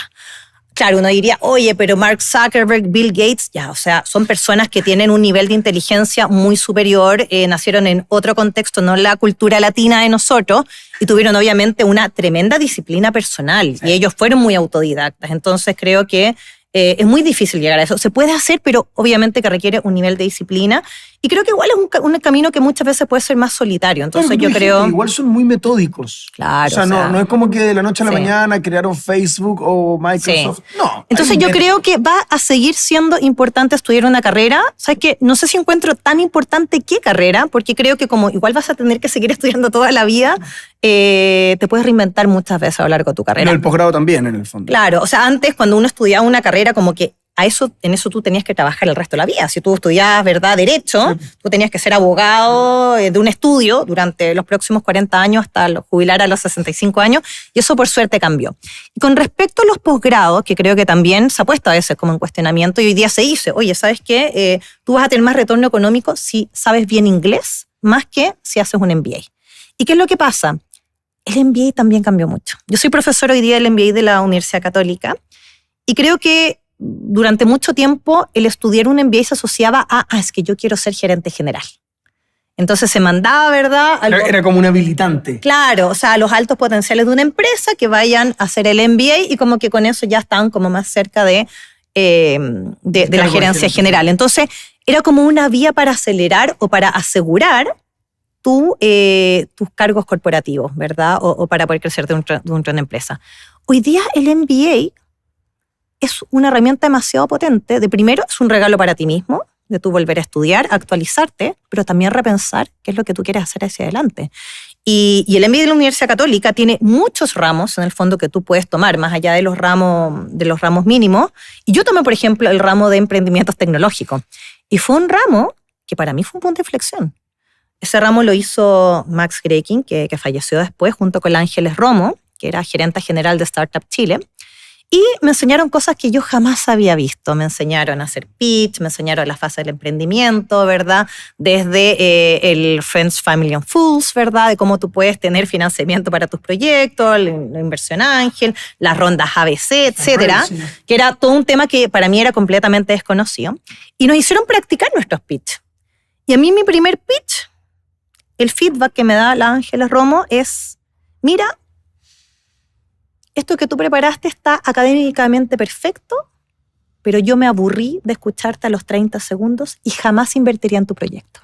Claro, uno diría, oye, pero Mark Zuckerberg, Bill Gates, ya, o sea, son personas que tienen un nivel de inteligencia muy superior, nacieron en otro contexto, no la cultura latina de nosotros, y tuvieron obviamente una tremenda disciplina personal, y ellos fueron muy autodidactas. Entonces creo que es muy difícil llegar a eso. Se puede hacer, pero obviamente que requiere un nivel de disciplina. Y creo que igual es un camino que muchas veces puede ser más solitario. Entonces yo creo... Igual son muy metódicos. Claro. O sea, no es como que de la noche a la mañana crearon Facebook o Microsoft. No. Entonces yo creo que va a seguir siendo importante estudiar una carrera. ¿Sabes qué? No sé si encuentro tan importante qué carrera, porque creo que como igual vas a tener que seguir estudiando toda la vida, te puedes reinventar muchas veces a lo largo de tu carrera. Pero el posgrado también, en el fondo. Claro. O sea, antes cuando uno estudiaba una carrera como que en eso tú tenías que trabajar el resto de la vida. Si tú estudiabas, ¿verdad?, Derecho, tú tenías que ser abogado de un estudio durante los próximos 40 años hasta jubilar a los 65 años, y eso por suerte cambió. Y con respecto a los posgrados, que creo que también se ha puesto a veces como en cuestionamiento, y hoy día se dice, oye, ¿sabes qué? Tú vas a tener más retorno económico si sabes bien inglés, más que si haces un MBA. ¿Y qué es lo que pasa? El MBA también cambió mucho. Yo soy profesora hoy día del MBA de la Universidad Católica, y creo que durante mucho tiempo el estudiar un MBA se asociaba a, es que yo quiero ser gerente general. Entonces se mandaba, ¿verdad? Era como un habilitante. Claro, o sea, a los altos potenciales de una empresa que vayan a hacer el MBA y como que con eso ya estaban como más cerca de la gerencia general. Entonces era como una vía para acelerar o para asegurar tus cargos corporativos, ¿verdad? O para poder crecer dentro de una empresa. Hoy día el MBA es una herramienta demasiado potente. De primero, es un regalo para ti mismo, de tú volver a estudiar, actualizarte, pero también repensar qué es lo que tú quieres hacer hacia adelante. Y el MBA de la Universidad Católica tiene muchos ramos, en el fondo, que tú puedes tomar, más allá de los ramos mínimos. Y yo tomé, por ejemplo, el ramo de emprendimientos tecnológicos. Y fue un ramo que para mí fue un punto de inflexión. Ese ramo lo hizo Max Grekin, que falleció después, junto con Ángeles Romo, que era gerente general de Startup Chile. Y me enseñaron cosas que yo jamás había visto. Me enseñaron a hacer pitch, me enseñaron la fase del emprendimiento, ¿verdad? Desde el Friends, Family and Fools, ¿verdad? De cómo tú puedes tener financiamiento para tus proyectos, la inversión ángel, las rondas ABC, etcétera. Sí. Que era todo un tema que para mí era completamente desconocido. Y nos hicieron practicar nuestros pitch. Y a mí mi primer pitch, el feedback que me da la Ángeles Romo es, mira, esto que tú preparaste está académicamente perfecto, pero yo me aburrí de escucharte a los 30 segundos y jamás invertiría en tu proyecto.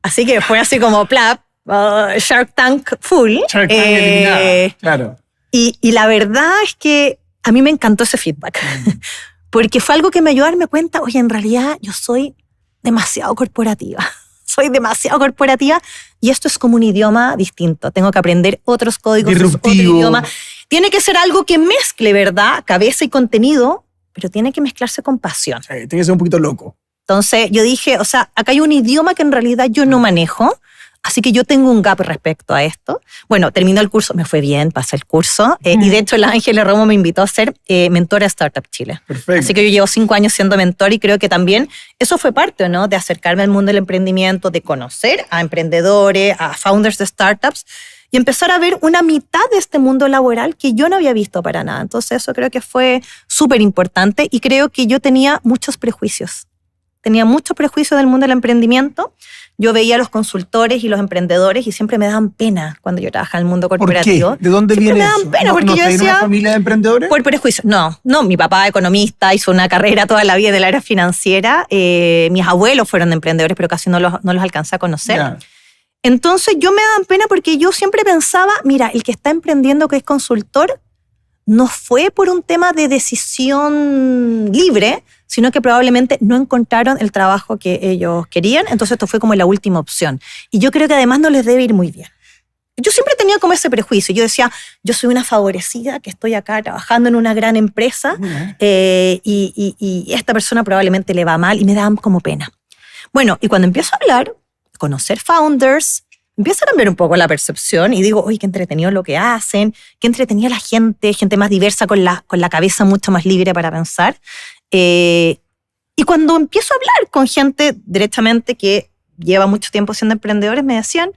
Así que fue así como plap, Shark Tank full. Shark Tank eliminado, claro. Y la verdad es que a mí me encantó ese feedback, porque fue algo que me ayudó a darme cuenta, oye, en realidad yo soy demasiado corporativa. Soy demasiado corporativa y esto es como un idioma distinto. Tengo que aprender otros códigos, otro idioma. Tiene que ser algo que mezcle, ¿verdad? Cabeza y contenido, pero tiene que mezclarse con pasión. Sí, tiene que ser un poquito loco. Entonces yo dije, o sea, acá hay un idioma que en realidad yo no manejo, así que yo tengo un gap respecto a esto. Bueno, terminó el curso, me fue bien, pasé el curso, y de hecho la Ángeles Romo me invitó a ser mentora de Startup Chile. Perfecto. Así que yo llevo 5 años siendo mentor y creo que también eso fue parte, ¿no? De acercarme al mundo del emprendimiento, de conocer a emprendedores, a founders de startups y empezar a ver una mitad de este mundo laboral que yo no había visto para nada. Entonces eso creo que fue súper importante y creo que yo tenía muchos prejuicios. Tenía muchos prejuicios del mundo del emprendimiento. Yo veía a los consultores y los emprendedores y siempre me daban pena cuando yo trabajaba en el mundo corporativo. ¿Por qué? ¿De dónde siempre viene eso? Me daban pena porque ¿No yo decía... una familia de emprendedores? Por prejuicio. No, mi papá economista, hizo una carrera toda la vida en el área financiera. Mis abuelos fueron emprendedores, pero casi no los alcancé a conocer. Yeah. Entonces yo me daban pena porque yo siempre pensaba, mira, el que está emprendiendo, que es consultor, no fue por un tema de decisión libre, sino que probablemente no encontraron el trabajo que ellos querían, entonces esto fue como la última opción. Y yo creo que además no les debe ir muy bien. Yo siempre tenía como ese prejuicio. Yo decía, yo soy una favorecida que estoy acá trabajando en una gran empresa y esta persona probablemente le va mal y me daban como pena. Bueno, y cuando empiezo a hablar, conocer founders, empieza a cambiar un poco la percepción y digo, oye, qué entretenido lo que hacen, qué entretenida la gente más diversa con la cabeza mucho más libre para pensar. Y cuando empiezo a hablar con gente directamente que lleva mucho tiempo siendo emprendedores, me decían,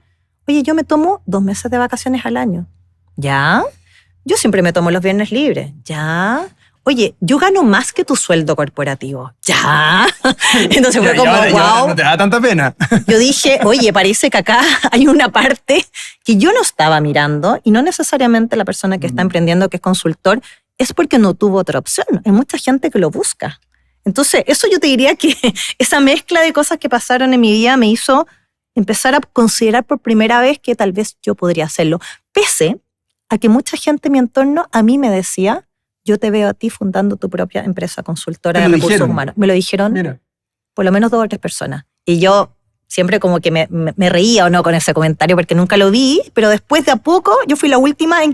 oye, yo me tomo 2 meses de vacaciones al año. ¿Ya? Yo siempre me tomo los viernes libres. ¿Ya? Oye, yo gano más que tu sueldo corporativo. ¿Ya? Entonces fue como, wow. No te da tanta pena. Yo dije, oye, parece que acá hay una parte que yo no estaba mirando y no necesariamente la persona que está emprendiendo, que es consultor, es porque no tuvo otra opción. Hay mucha gente que lo busca. Entonces, eso yo te diría que esa mezcla de cosas que pasaron en mi vida me hizo empezar a considerar por primera vez que tal vez yo podría hacerlo. Pese a que mucha gente en mi entorno a mí me decía, yo te veo a ti fundando tu propia empresa consultora de recursos humanos. Me lo dijeron. Mira. Por lo menos 2 o 3 personas. Y yo siempre como que me reía o no con ese comentario porque nunca lo vi, pero después de a poco yo fui la última en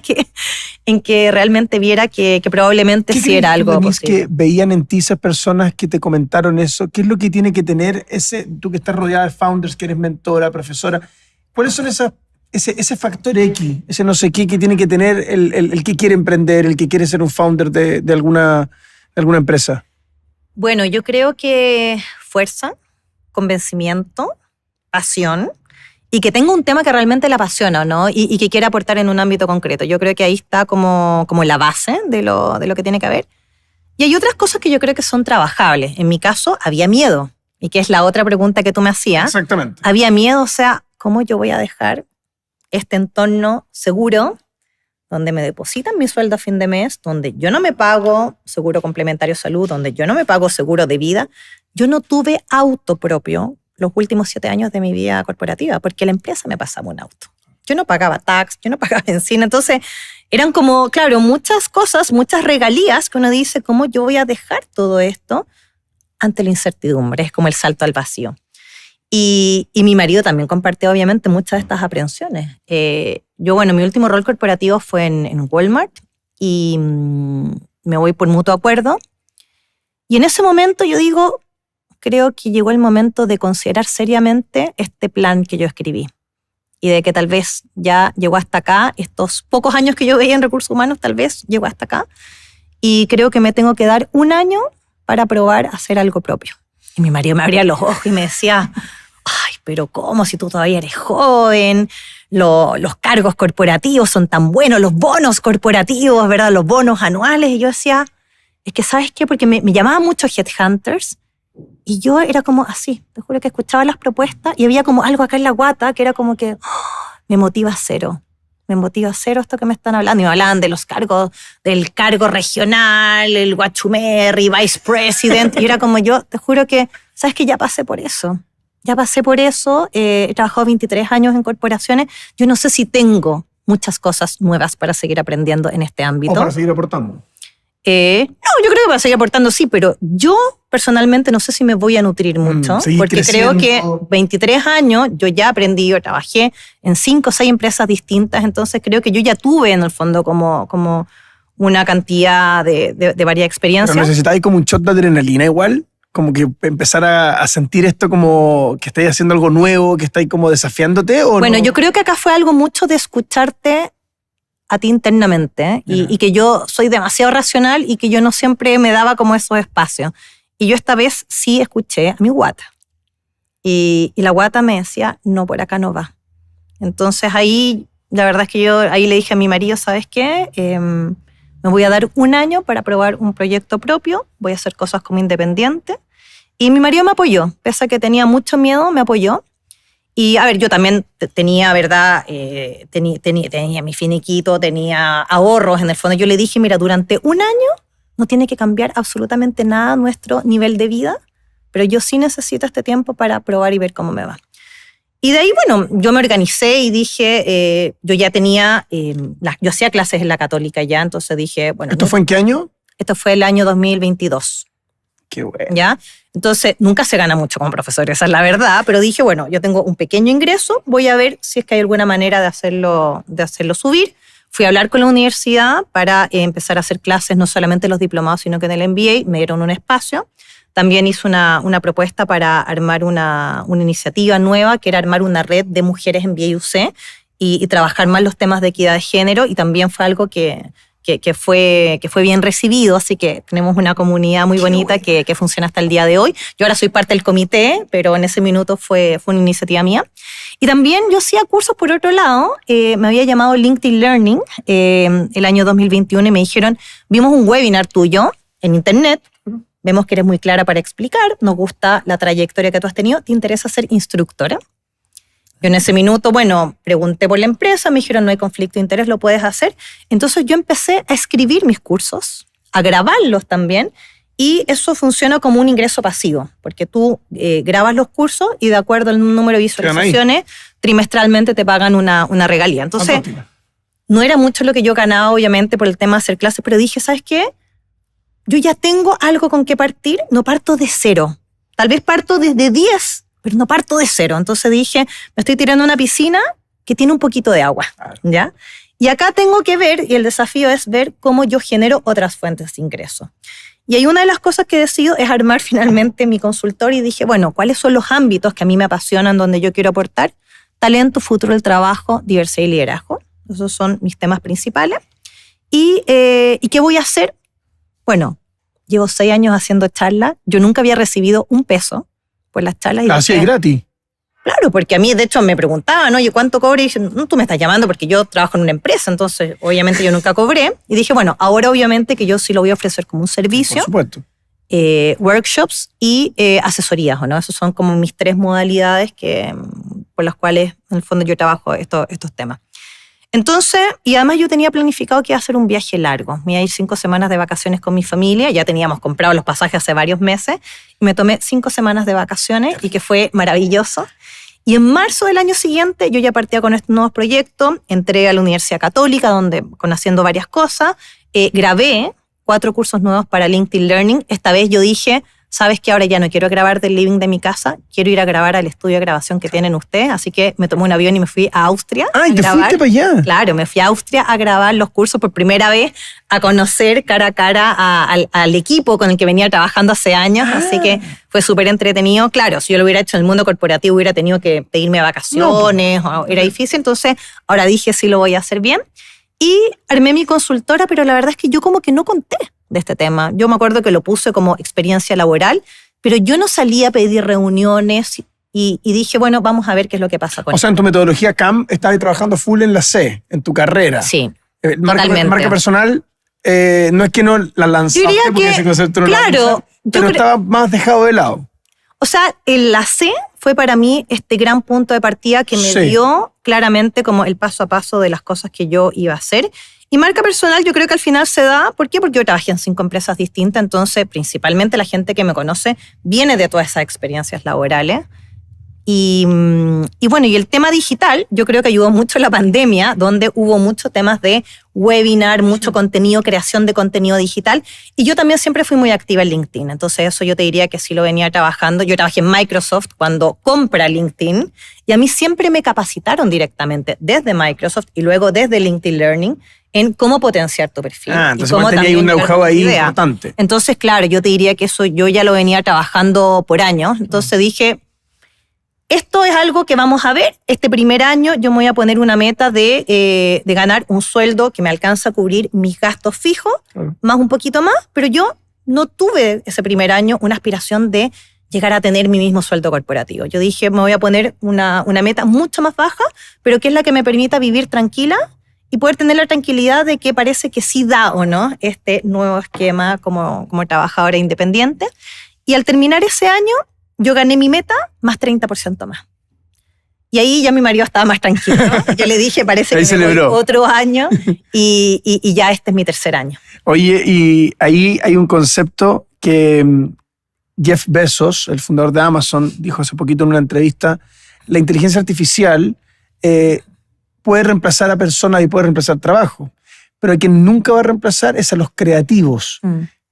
que realmente viera que probablemente sí era algo posible. Que veían en ti esas personas que te comentaron eso? ¿Qué es lo que tiene que tener tú que estás rodeada de founders, que eres mentora, profesora? ¿Cuáles son ese factor X, ese no sé qué que tiene que tener el que quiere emprender, el que quiere ser un founder de alguna empresa? Bueno, yo creo que fuerza, convencimiento, pasión y que tenga un tema que realmente le apasiona, ¿no? Y que quiera aportar en un ámbito concreto. Yo creo que ahí está como la base de lo que tiene que haber. Y hay otras cosas que yo creo que son trabajables. En mi caso, había miedo. Y que es la otra pregunta que tú me hacías. Exactamente. Había miedo, o sea, ¿cómo yo voy a dejar este entorno seguro donde me depositan mi sueldo a fin de mes, donde yo no me pago seguro complementario de salud, donde yo no me pago seguro de vida? Yo no tuve auto propio los últimos 7 años de mi vida corporativa porque la empresa me pasaba un auto. Yo no pagaba tax, yo no pagaba benzina. Entonces, eran como, claro, muchas cosas, muchas regalías que uno dice, ¿cómo yo voy a dejar todo esto ante la incertidumbre? Es como el salto al vacío. Y mi marido también compartió, obviamente, muchas de estas aprensiones. Yo, mi último rol corporativo fue en Walmart y me voy por mutuo acuerdo. Y en ese momento yo digo, creo que llegó el momento de considerar seriamente este plan que yo escribí. Y de que tal vez ya llegó hasta acá, estos pocos años que yo veía en recursos humanos, tal vez llegó hasta acá. Y creo que me tengo que dar 1 año para probar a hacer algo propio. Y mi marido me abría los ojos y me decía, ay, pero ¿cómo si tú todavía eres joven? Los cargos corporativos son tan buenos, los bonos corporativos, ¿verdad? Los bonos anuales. Y yo decía, es que ¿sabes qué? Porque me llamaban muchos headhunters y yo era como así, te juro que escuchaba las propuestas y había como algo acá en la guata que era como que me motiva cero. Me motiva cero esto que me están hablando. Y me hablaban de los cargos, del cargo regional, el Guachumerri, Vice President. Y era como yo, te juro que, ¿sabes qué? Ya pasé por eso. Ya pasé por eso. He trabajado 23 años en corporaciones. Yo no sé si tengo muchas cosas nuevas para seguir aprendiendo en este ámbito. O para seguir aportando. No, yo creo que para seguir aportando sí, pero yo personalmente no sé si me voy a nutrir mucho, porque creciendo. Creo que 23 años yo ya aprendí, yo trabajé en 5 o 6 empresas distintas, entonces creo que yo ya tuve en el fondo como una cantidad de varias experiencias. Pero necesitáis como un shot de adrenalina igual, como que empezar a sentir esto como que estáis haciendo algo nuevo, que estáis como desafiándote, ¿o Bueno, no? yo creo que acá fue algo mucho de escucharte a ti internamente, y que yo soy demasiado racional y que yo no siempre me daba como esos espacios. Y yo esta vez sí escuché a mi guata. Y la guata me decía, no, por acá no va. Entonces ahí, la verdad es que yo ahí le dije a mi marido, ¿sabes qué? Me voy a dar 1 año para probar un proyecto propio, voy a hacer cosas como independiente. Y mi marido me apoyó, pese a que tenía mucho miedo, me apoyó. Y a ver, yo también tenía, ¿verdad? Tenía mi finiquito, tenía ahorros en el fondo. Yo le dije, mira, durante 1 año no tiene que cambiar absolutamente nada nuestro nivel de vida, pero yo sí necesito este tiempo para probar y ver cómo me va. Y de ahí, bueno, yo me organicé y dije, yo ya tenía, yo hacía clases en la Católica ya, entonces dije, bueno. ¿Esto fue en qué año? Esto fue el año 2022. Qué bueno. ¿Ya? Entonces, nunca se gana mucho como profesor, esa es la verdad, pero dije, bueno, yo tengo un pequeño ingreso, voy a ver si es que hay alguna manera de hacerlo subir. Fui a hablar con la universidad para empezar a hacer clases, no solamente los diplomados, sino que en el MBA, me dieron un espacio. También hice una propuesta para armar una iniciativa nueva, que era armar una red de mujeres en BIUC y trabajar más los temas de equidad de género, y también fue algo que fue bien recibido, así que tenemos una comunidad muy bonita que funciona hasta el día de hoy. Yo ahora soy parte del comité, pero en ese minuto fue una iniciativa mía. Y también yo hacía cursos por otro lado. Me había llamado LinkedIn Learning el año 2021 y me dijeron, vimos un webinar tuyo en internet, vemos que eres muy clara para explicar, nos gusta la trayectoria que tú has tenido, ¿te interesa ser instructora? Yo en ese minuto, pregunté por la empresa, me dijeron no hay conflicto de interés, lo puedes hacer. Entonces yo empecé a escribir mis cursos, a grabarlos también, y eso funciona como un ingreso pasivo, porque tú grabas los cursos y de acuerdo al número de visualizaciones, trimestralmente te pagan una regalía. Entonces, no era mucho lo que yo ganaba, obviamente, por el tema de hacer clases, pero dije, ¿sabes qué? Yo ya tengo algo con qué partir, no parto de 0. Tal vez parto desde 10, pero no parto de 0. Entonces dije, me estoy tirando a una piscina que tiene un poquito de agua, ¿ya? Y acá tengo que ver, y el desafío es ver cómo yo genero otras fuentes de ingreso. Y hay una de las cosas que decido es armar finalmente mi consultorio y dije, ¿cuáles son los ámbitos que a mí me apasionan, donde yo quiero aportar? Talento, futuro del trabajo, diversidad y liderazgo. Esos son mis temas principales. ¿Y qué voy a hacer? Bueno, llevo 6 años haciendo charlas. Yo nunca había recibido un peso por las charlas. Así es gratis. Claro, porque a mí, de hecho, me preguntaban, oye, ¿cuánto cobro? Y dije, no, tú me estás llamando porque yo trabajo en una empresa, entonces, obviamente, yo nunca cobré. Y dije, bueno, ahora, obviamente, que yo sí lo voy a ofrecer como un servicio. Por supuesto. Workshops y asesorías, ¿o no? Esas son como mis 3 modalidades por las cuales, en el fondo, yo trabajo estos temas. Entonces, y además yo tenía planificado que iba a hacer un viaje largo. Me iba a ir 5 semanas de vacaciones con mi familia. Ya teníamos comprado los pasajes hace varios meses. Y me tomé 5 semanas de vacaciones y que fue maravilloso. Y en marzo del año siguiente yo ya partía con estos nuevos proyectos. Entré a la Universidad Católica, donde haciendo varias cosas. Grabé 4 cursos nuevos para LinkedIn Learning. Esta vez yo dije, sabes que ahora ya no quiero grabar del living de mi casa, quiero ir a grabar al estudio de grabación que tienen ustedes, así que me tomé un avión y me fui a Austria. ¡Ay, te fuiste para allá! Claro, me fui a Austria a grabar los cursos por primera vez, a conocer cara a cara al equipo con el que venía trabajando hace años, así que fue súper entretenido. Claro, si yo lo hubiera hecho en el mundo corporativo hubiera tenido que pedirme vacaciones, era difícil, entonces ahora dije sí lo voy a hacer bien. Y armé mi consultora, pero la verdad es que yo como que no conté de este tema. Yo me acuerdo que lo puse como experiencia laboral, pero yo no salía a pedir reuniones y dije, bueno, vamos a ver qué es lo que pasa con O sea, en tu metodología CAM estabas trabajando full en la C, en tu carrera. Sí, Marca personal, no es que no la lanzaste porque ese concepto no claro, lo lanzaste, pero estaba más dejado de lado. O sea, la C fue para mí este gran punto de partida que me dio claramente como el paso a paso de las cosas que yo iba a hacer. Y marca personal yo creo que al final se da, ¿por qué? Porque yo trabajé en 5 empresas distintas, entonces principalmente la gente que me conoce viene de todas esas experiencias laborales. Y bueno, y el tema digital, yo creo que ayudó mucho la pandemia, donde hubo muchos temas de webinar, mucho contenido, creación de contenido digital. Y yo también siempre fui muy activa en LinkedIn. Entonces eso yo te diría que sí lo venía trabajando. Yo trabajé en Microsoft cuando compra LinkedIn y a mí siempre me capacitaron directamente desde Microsoft y luego desde LinkedIn Learning en cómo potenciar tu perfil. Entonces cómo tenía un know-how ahí importante. Entonces, claro, yo te diría que eso yo ya lo venía trabajando por años. Entonces dije, esto es algo que vamos a ver. Este primer año yo me voy a poner una meta de ganar un sueldo que me alcanza a cubrir mis gastos fijos, más un poquito más, pero yo no tuve ese primer año una aspiración de llegar a tener mi mismo sueldo corporativo. Yo dije, me voy a poner una meta mucho más baja, pero que es la que me permita vivir tranquila y poder tener la tranquilidad de que parece que sí da o no este nuevo esquema como trabajadora independiente. Y al terminar ese año, yo gané mi meta más 30% más. Y ahí ya mi marido estaba más tranquilo, ¿no? Yo le dije, parece que me voy otro año y ya este es mi tercer año. Oye, y ahí hay un concepto que Jeff Bezos, el fundador de Amazon, dijo hace poquito en una entrevista, la inteligencia artificial puede reemplazar a personas y puede reemplazar trabajo, pero a quien nunca va a reemplazar es a los creativos.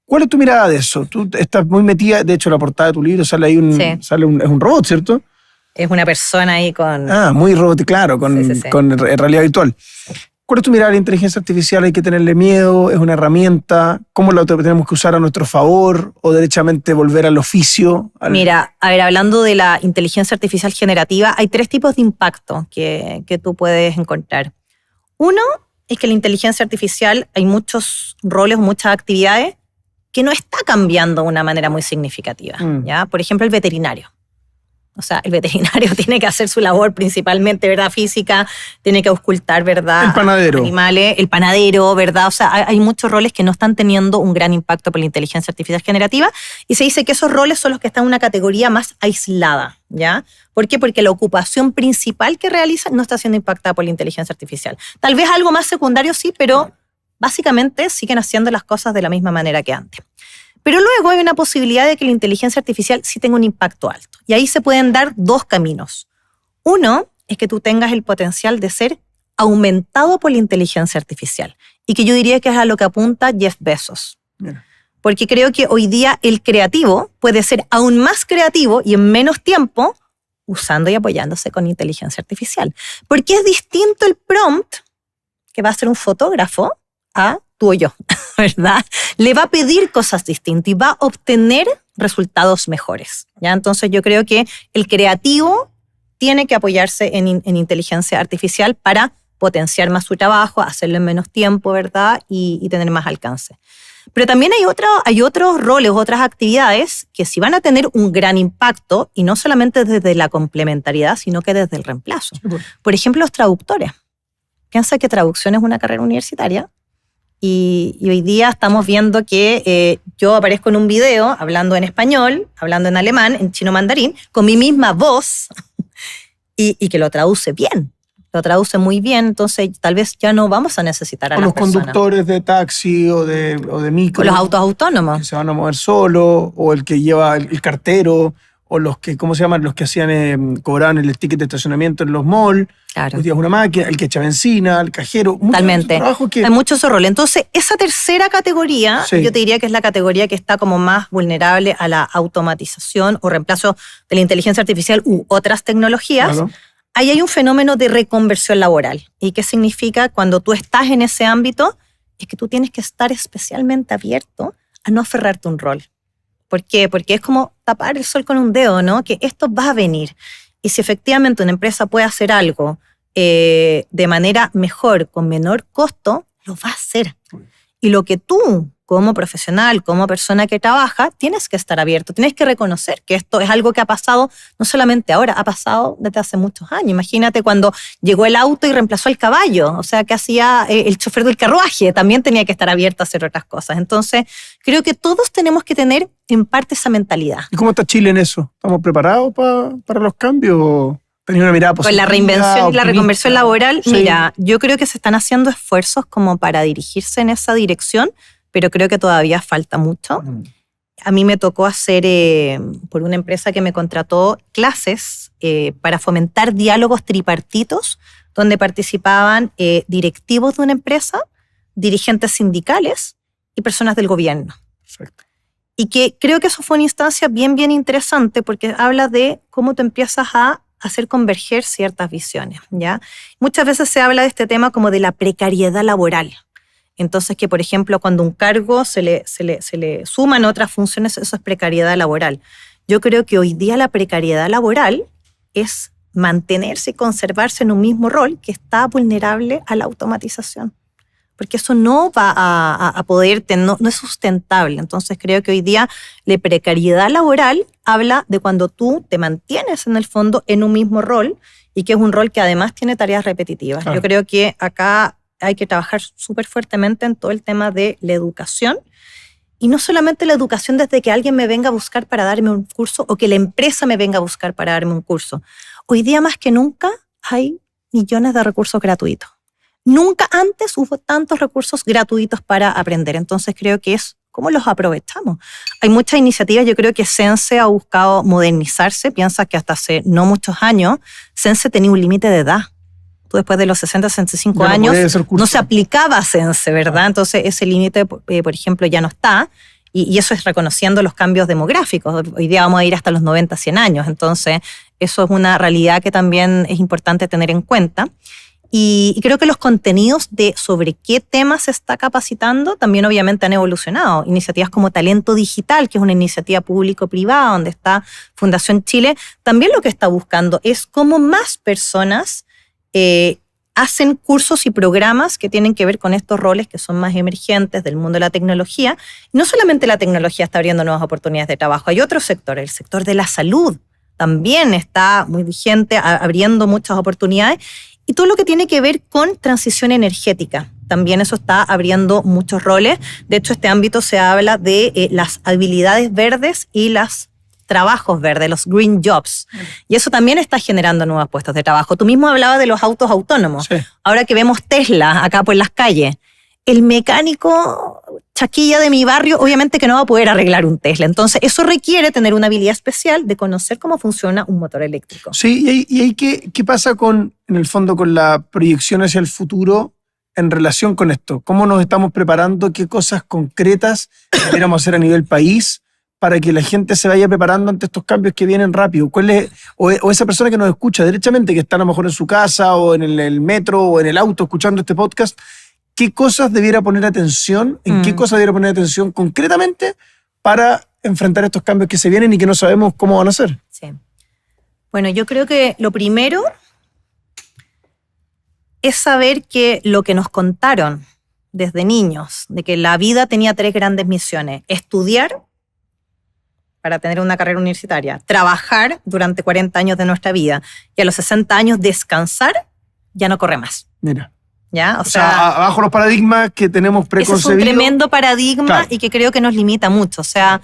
¿Cuál es tu mirada de eso? Tú estás muy metida, de hecho, en la portada de tu libro sale ahí es un robot, ¿cierto? Es una persona ahí con... muy robot, claro, con realidad virtual. ¿Cuál es tu mirada de la inteligencia artificial? ¿Hay que tenerle miedo? ¿Es una herramienta? ¿Cómo la tenemos que usar a nuestro favor? ¿O derechamente volver al oficio? Mira, a ver, hablando de la inteligencia artificial generativa, hay 3 tipos de impacto que tú puedes encontrar. Uno es que la inteligencia artificial, hay muchos roles, muchas actividades que no está cambiando de una manera muy significativa. ¿Ya? Por ejemplo, el veterinario. O sea, el veterinario tiene que hacer su labor principalmente, ¿verdad? Física, tiene que auscultar, ¿verdad? El panadero. Animales, el panadero, ¿verdad? O sea, hay muchos roles que no están teniendo un gran impacto por la inteligencia artificial generativa y se dice que esos roles son los que están en una categoría más aislada, ¿ya? ¿Por qué? Porque la ocupación principal que realizan no está siendo impactada por la inteligencia artificial. Tal vez algo más secundario sí, pero básicamente siguen haciendo las cosas de la misma manera que antes. Pero luego hay una posibilidad de que la inteligencia artificial sí tenga un impacto alto. Y ahí se pueden dar 2 caminos. Uno es que tú tengas el potencial de ser aumentado por la inteligencia artificial. Y que yo diría que es a lo que apunta Jeff Bezos. Mira. Porque creo que hoy día el creativo puede ser aún más creativo y en menos tiempo usando y apoyándose con inteligencia artificial. Porque es distinto el prompt que va a hacer un fotógrafo a tú o yo, ¿verdad? Le va a pedir cosas distintas y va a obtener resultados mejores, ¿ya? Entonces yo creo que el creativo tiene que apoyarse en inteligencia artificial para potenciar más su trabajo, hacerlo en menos tiempo, ¿verdad? Y tener más alcance. Pero también hay otros roles, otras actividades que sí van a tener un gran impacto, y no solamente desde la complementariedad, sino que desde el reemplazo. Por ejemplo, los traductores. Piensa que traducción es una carrera universitaria, y hoy día estamos viendo que yo aparezco en un video hablando en español, hablando en alemán, en chino mandarín, con mi misma voz, y que lo traduce bien. Lo traduce muy bien, entonces tal vez ya no vamos a necesitar a las personas. O los conductores de taxi o de micro. O los autos autónomos. Que se van a mover solos, o el que lleva el cartero, o los que, ¿cómo se llaman? Los que hacían, cobraban el ticket de estacionamiento en los malls. Claro. Hoy día es una máquina, el que echa benzina, el cajero. Totalmente. Hay mucho ese rol. Entonces, esa tercera categoría, sí, yo te diría que es la categoría que está como más vulnerable a la automatización o reemplazo de la inteligencia artificial u otras tecnologías. Claro. Ahí hay un fenómeno de reconversión laboral. ¿Y qué significa? Cuando tú estás en ese ámbito, es que tú tienes que estar especialmente abierto a no aferrarte a un rol. ¿Por qué? Porque es como tapar el sol con un dedo, ¿no? Que esto va a venir. Y si efectivamente una empresa puede hacer algo de manera mejor, con menor costo, lo va a hacer. Y lo que tú, como profesional, como persona que trabaja, tienes que estar abierto, tienes que reconocer que esto es algo que ha pasado no solamente ahora, ha pasado desde hace muchos años. Imagínate cuando llegó el auto y reemplazó el caballo, o sea, ¿qué hacía el chofer del carruaje? También tenía que estar abierto a hacer otras cosas. Entonces, creo que todos tenemos que tener en parte esa mentalidad. ¿Y cómo está Chile en eso? ¿Estamos preparados para los cambios? ¿Tenía una mirada positiva? Con la reinvención y la reconversión laboral, sí. Mira, yo creo que se están haciendo esfuerzos como para dirigirse en esa dirección, pero creo que todavía falta mucho. A mí me tocó hacer, por una empresa que me contrató, clases para fomentar diálogos tripartitos, donde participaban directivos de una empresa, dirigentes sindicales y personas del gobierno. Perfecto. Y que creo que eso fue una instancia bien, bien interesante, porque habla de cómo tú empiezas a hacer converger ciertas visiones, ¿ya? Muchas veces se habla de este tema como de la precariedad laboral. Entonces, que por ejemplo, cuando un cargo se le suman otras funciones, eso es precariedad laboral. Yo creo que hoy día la precariedad laboral es mantenerse y conservarse en un mismo rol que está vulnerable a la automatización. Porque eso no va a poder, no es sustentable. Entonces creo que hoy día la precariedad laboral habla de cuando tú te mantienes en el fondo en un mismo rol, y que es un rol que además tiene tareas repetitivas. Claro. Yo creo que acá hay que trabajar súper fuertemente en todo el tema de la educación, y no solamente la educación desde que alguien me venga a buscar para darme un curso o que la empresa me venga a buscar para darme un curso. Hoy día más que nunca hay millones de recursos gratuitos. Nunca antes hubo tantos recursos gratuitos para aprender. Entonces creo que es cómo los aprovechamos. Hay muchas iniciativas. Yo creo que Sense ha buscado modernizarse. Piensa que hasta hace no muchos años Sense tenía un límite de edad. Tú después de los 60, 65 años no se aplicaba a Sense, ¿verdad? Entonces ese límite, por ejemplo, ya no está. Y eso es reconociendo los cambios demográficos. Hoy día vamos a ir hasta los 90, 100 años. Entonces eso es una realidad que también es importante tener en cuenta. Y creo que los contenidos de sobre qué temas se está capacitando también obviamente han evolucionado. Iniciativas como Talento Digital, que es una iniciativa público-privada donde está Fundación Chile, también lo que está buscando es cómo más personas hacen cursos y programas que tienen que ver con estos roles que son más emergentes del mundo de la tecnología. Y no solamente la tecnología está abriendo nuevas oportunidades de trabajo, hay otros sectores, el sector de la salud también está muy vigente, abriendo muchas oportunidades. Y todo lo que tiene que ver con transición energética. También eso está abriendo muchos roles. De hecho, este ámbito se habla de las habilidades verdes y los trabajos verdes, los green jobs. Y eso también está generando nuevos puestos de trabajo. Tú mismo hablabas de los autos autónomos. Sí. Ahora que vemos Tesla acá por las calles, el mecánico chaquilla de mi barrio obviamente que no va a poder arreglar un Tesla. Entonces eso requiere tener una habilidad especial de conocer cómo funciona un motor eléctrico. Sí, y ahí ¿qué pasa en el fondo con la proyección hacia el futuro en relación con esto? ¿Cómo nos estamos preparando? ¿Qué cosas concretas deberíamos hacer a nivel país para que la gente se vaya preparando ante estos cambios que vienen rápido? O esa persona que nos escucha derechamente, que está a lo mejor en su casa o en el metro o en el auto escuchando este podcast, ¿qué cosas debiera poner atención? ¿En qué cosas debiera poner atención concretamente para enfrentar estos cambios que se vienen y que no sabemos cómo van a ser? Sí. Bueno, yo creo que lo primero es saber que lo que nos contaron desde niños, de que la vida tenía 3 grandes misiones: estudiar para tener una carrera universitaria, trabajar durante 40 años de nuestra vida y a los 60 años descansar, ya no corre más. Mira. ¿Ya? O sea, abajo los paradigmas que tenemos preconcebidos. Ese es un tremendo paradigma, claro, y que creo que nos limita mucho. O sea,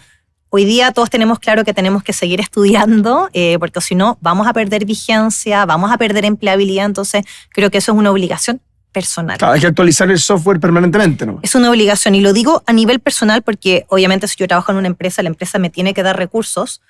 hoy día todos tenemos claro que tenemos que seguir estudiando, porque si no vamos a perder vigencia, vamos a perder empleabilidad. Entonces creo que eso es una obligación personal. Claro, hay que actualizar el software permanentemente, ¿no? Es una obligación, y lo digo a nivel personal porque obviamente si yo trabajo en una empresa, la empresa me tiene que dar recursos,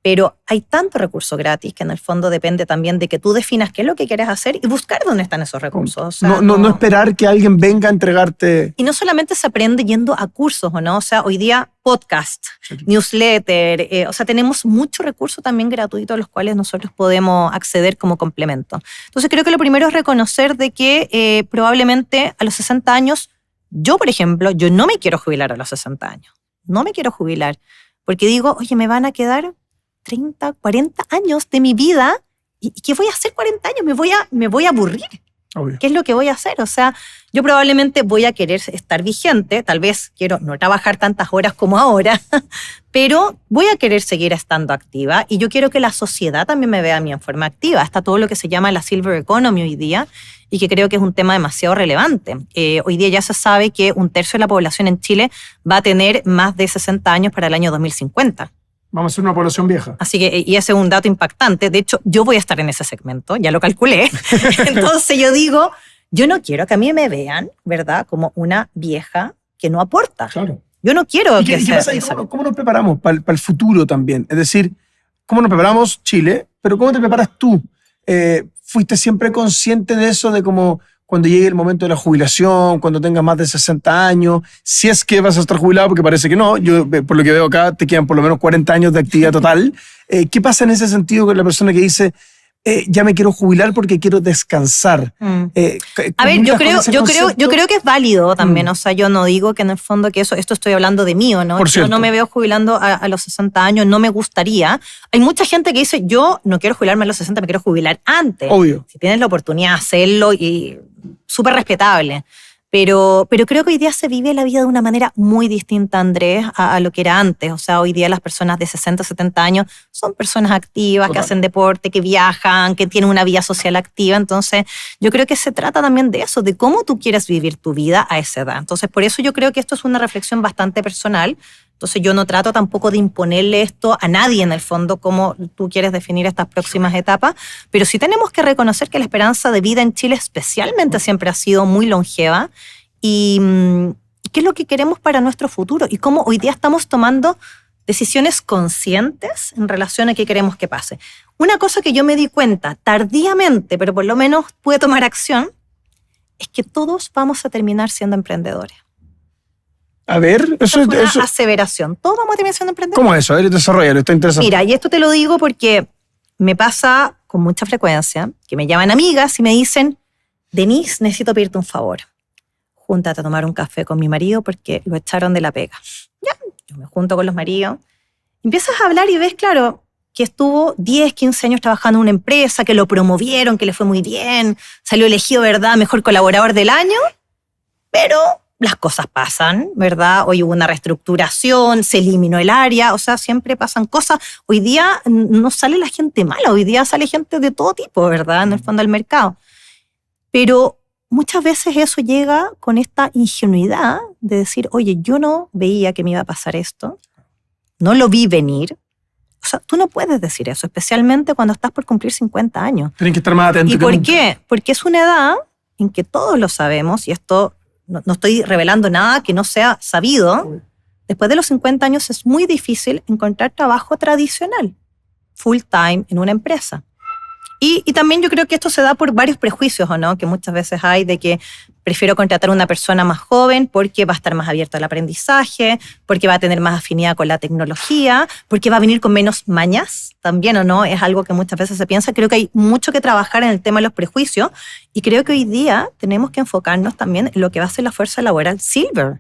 pero hay tanto recurso gratis que en el fondo depende también de que tú definas qué es lo que quieres hacer y buscar dónde están esos recursos. O sea, no esperar que alguien venga a entregarte. Y no solamente se aprende yendo a cursos, ¿o no? O sea, hoy día podcast, sí, newsletter, o sea, tenemos mucho recurso también gratuito a los cuales nosotros podemos acceder como complemento. Entonces creo que lo primero es reconocer de que probablemente a los 60 años, yo por ejemplo, yo no me quiero jubilar a los 60 años. No me quiero jubilar porque digo, oye, me van a quedar 30, 40 años de mi vida, ¿y qué voy a hacer 40 años? Me voy a aburrir. Obvio. ¿Qué es lo que voy a hacer? O sea, yo probablemente voy a querer estar vigente, tal vez quiero no trabajar tantas horas como ahora, pero voy a querer seguir estando activa, y yo quiero que la sociedad también me vea a mí en forma activa. Está todo lo que se llama la Silver Economy hoy día, y que creo que es un tema demasiado relevante. Hoy día ya se sabe que 1/3 de la población en Chile va a tener más de 60 años para el año 2050. Vamos a ser una población vieja. Así que, y ese es un dato impactante. De hecho, yo voy a estar en ese segmento, ya lo calculé. Entonces yo digo, yo no quiero que a mí me vean, ¿verdad?, como una vieja que no aporta. Claro. Yo no quiero que sea eso. ¿Cómo nos preparamos para el futuro también? Es decir, ¿cómo nos preparamos Chile? Pero ¿cómo te preparas tú? ¿Fuiste siempre consciente de eso, de cómo cuando llegue el momento de la jubilación, cuando tengas más de 60 años, si es que vas a estar jubilado, porque parece que no, yo por lo que veo acá te quedan por lo menos 40 años de actividad total? ¿Qué pasa en ese sentido con la persona que dice, ya me quiero jubilar porque quiero descansar? A ver, yo creo que es válido también. O sea, yo no digo que en el fondo que esto estoy hablando de mí, ¿no? Yo no me veo jubilando a los 60 años, no me gustaría. Hay mucha gente que dice, yo no quiero jubilarme a los 60, me quiero jubilar antes. Obvio. Si tienes la oportunidad de hacerlo, y súper respetable. Pero creo que hoy día se vive la vida de una manera muy distinta, Andrés, a lo que era antes. O sea, hoy día las personas de 60, 70 años son personas activas, total, que hacen deporte, que viajan, que tienen una vida social activa. Entonces, yo creo que se trata también de eso, de cómo tú quieres vivir tu vida a esa edad. Entonces, por eso yo creo que esto es una reflexión bastante personal. Entonces, yo no trato tampoco de imponerle esto a nadie, en el fondo, cómo tú quieres definir estas próximas etapas, pero sí tenemos que reconocer que la esperanza de vida en Chile especialmente siempre ha sido muy longeva, y qué es lo que queremos para nuestro futuro y cómo hoy día estamos tomando decisiones conscientes en relación a qué queremos que pase. Una cosa que yo me di cuenta tardíamente, pero por lo menos pude tomar acción, es que todos vamos a terminar siendo emprendedores. A ver, eso es una aseveración. Todos vamos a terminar siendo emprendedores. ¿Cómo es eso? A ver, desarrollalo, está interesante. Mira, y esto te lo digo porque me pasa con mucha frecuencia que me llaman amigas y me dicen, Denise, necesito pedirte un favor. Júntate a tomar un café con mi marido porque lo echaron de la pega. Ya, yo me junto con los maridos. Empiezas a hablar y ves, claro, que estuvo 10, 15 años trabajando en una empresa, que lo promovieron, que le fue muy bien, salió elegido, ¿verdad?, mejor colaborador del año, pero las cosas pasan, ¿verdad? Hoy hubo una reestructuración, se eliminó el área, o sea, siempre pasan cosas. Hoy día no sale la gente mala, hoy día sale gente de todo tipo, ¿verdad?, en el fondo del mercado. Pero muchas veces eso llega con esta ingenuidad de decir, oye, yo no veía que me iba a pasar esto, no lo vi venir. O sea, tú no puedes decir eso, especialmente cuando estás por cumplir 50 años. Tienes que estar más atento. ¿Y por qué? Porque es una edad en que todos lo sabemos, y esto no estoy revelando nada que no sea sabido. Después de los 50 años es muy difícil encontrar trabajo tradicional, full time, en una empresa. Y también yo creo que esto se da por varios prejuicios, ¿o no?, que muchas veces hay de que prefiero contratar a una persona más joven porque va a estar más abierta al aprendizaje, porque va a tener más afinidad con la tecnología, porque va a venir con menos mañas, también, ¿o no? Es algo que muchas veces se piensa. Creo que hay mucho que trabajar en el tema de los prejuicios, y creo que hoy día tenemos que enfocarnos también en lo que va a ser la fuerza laboral silver.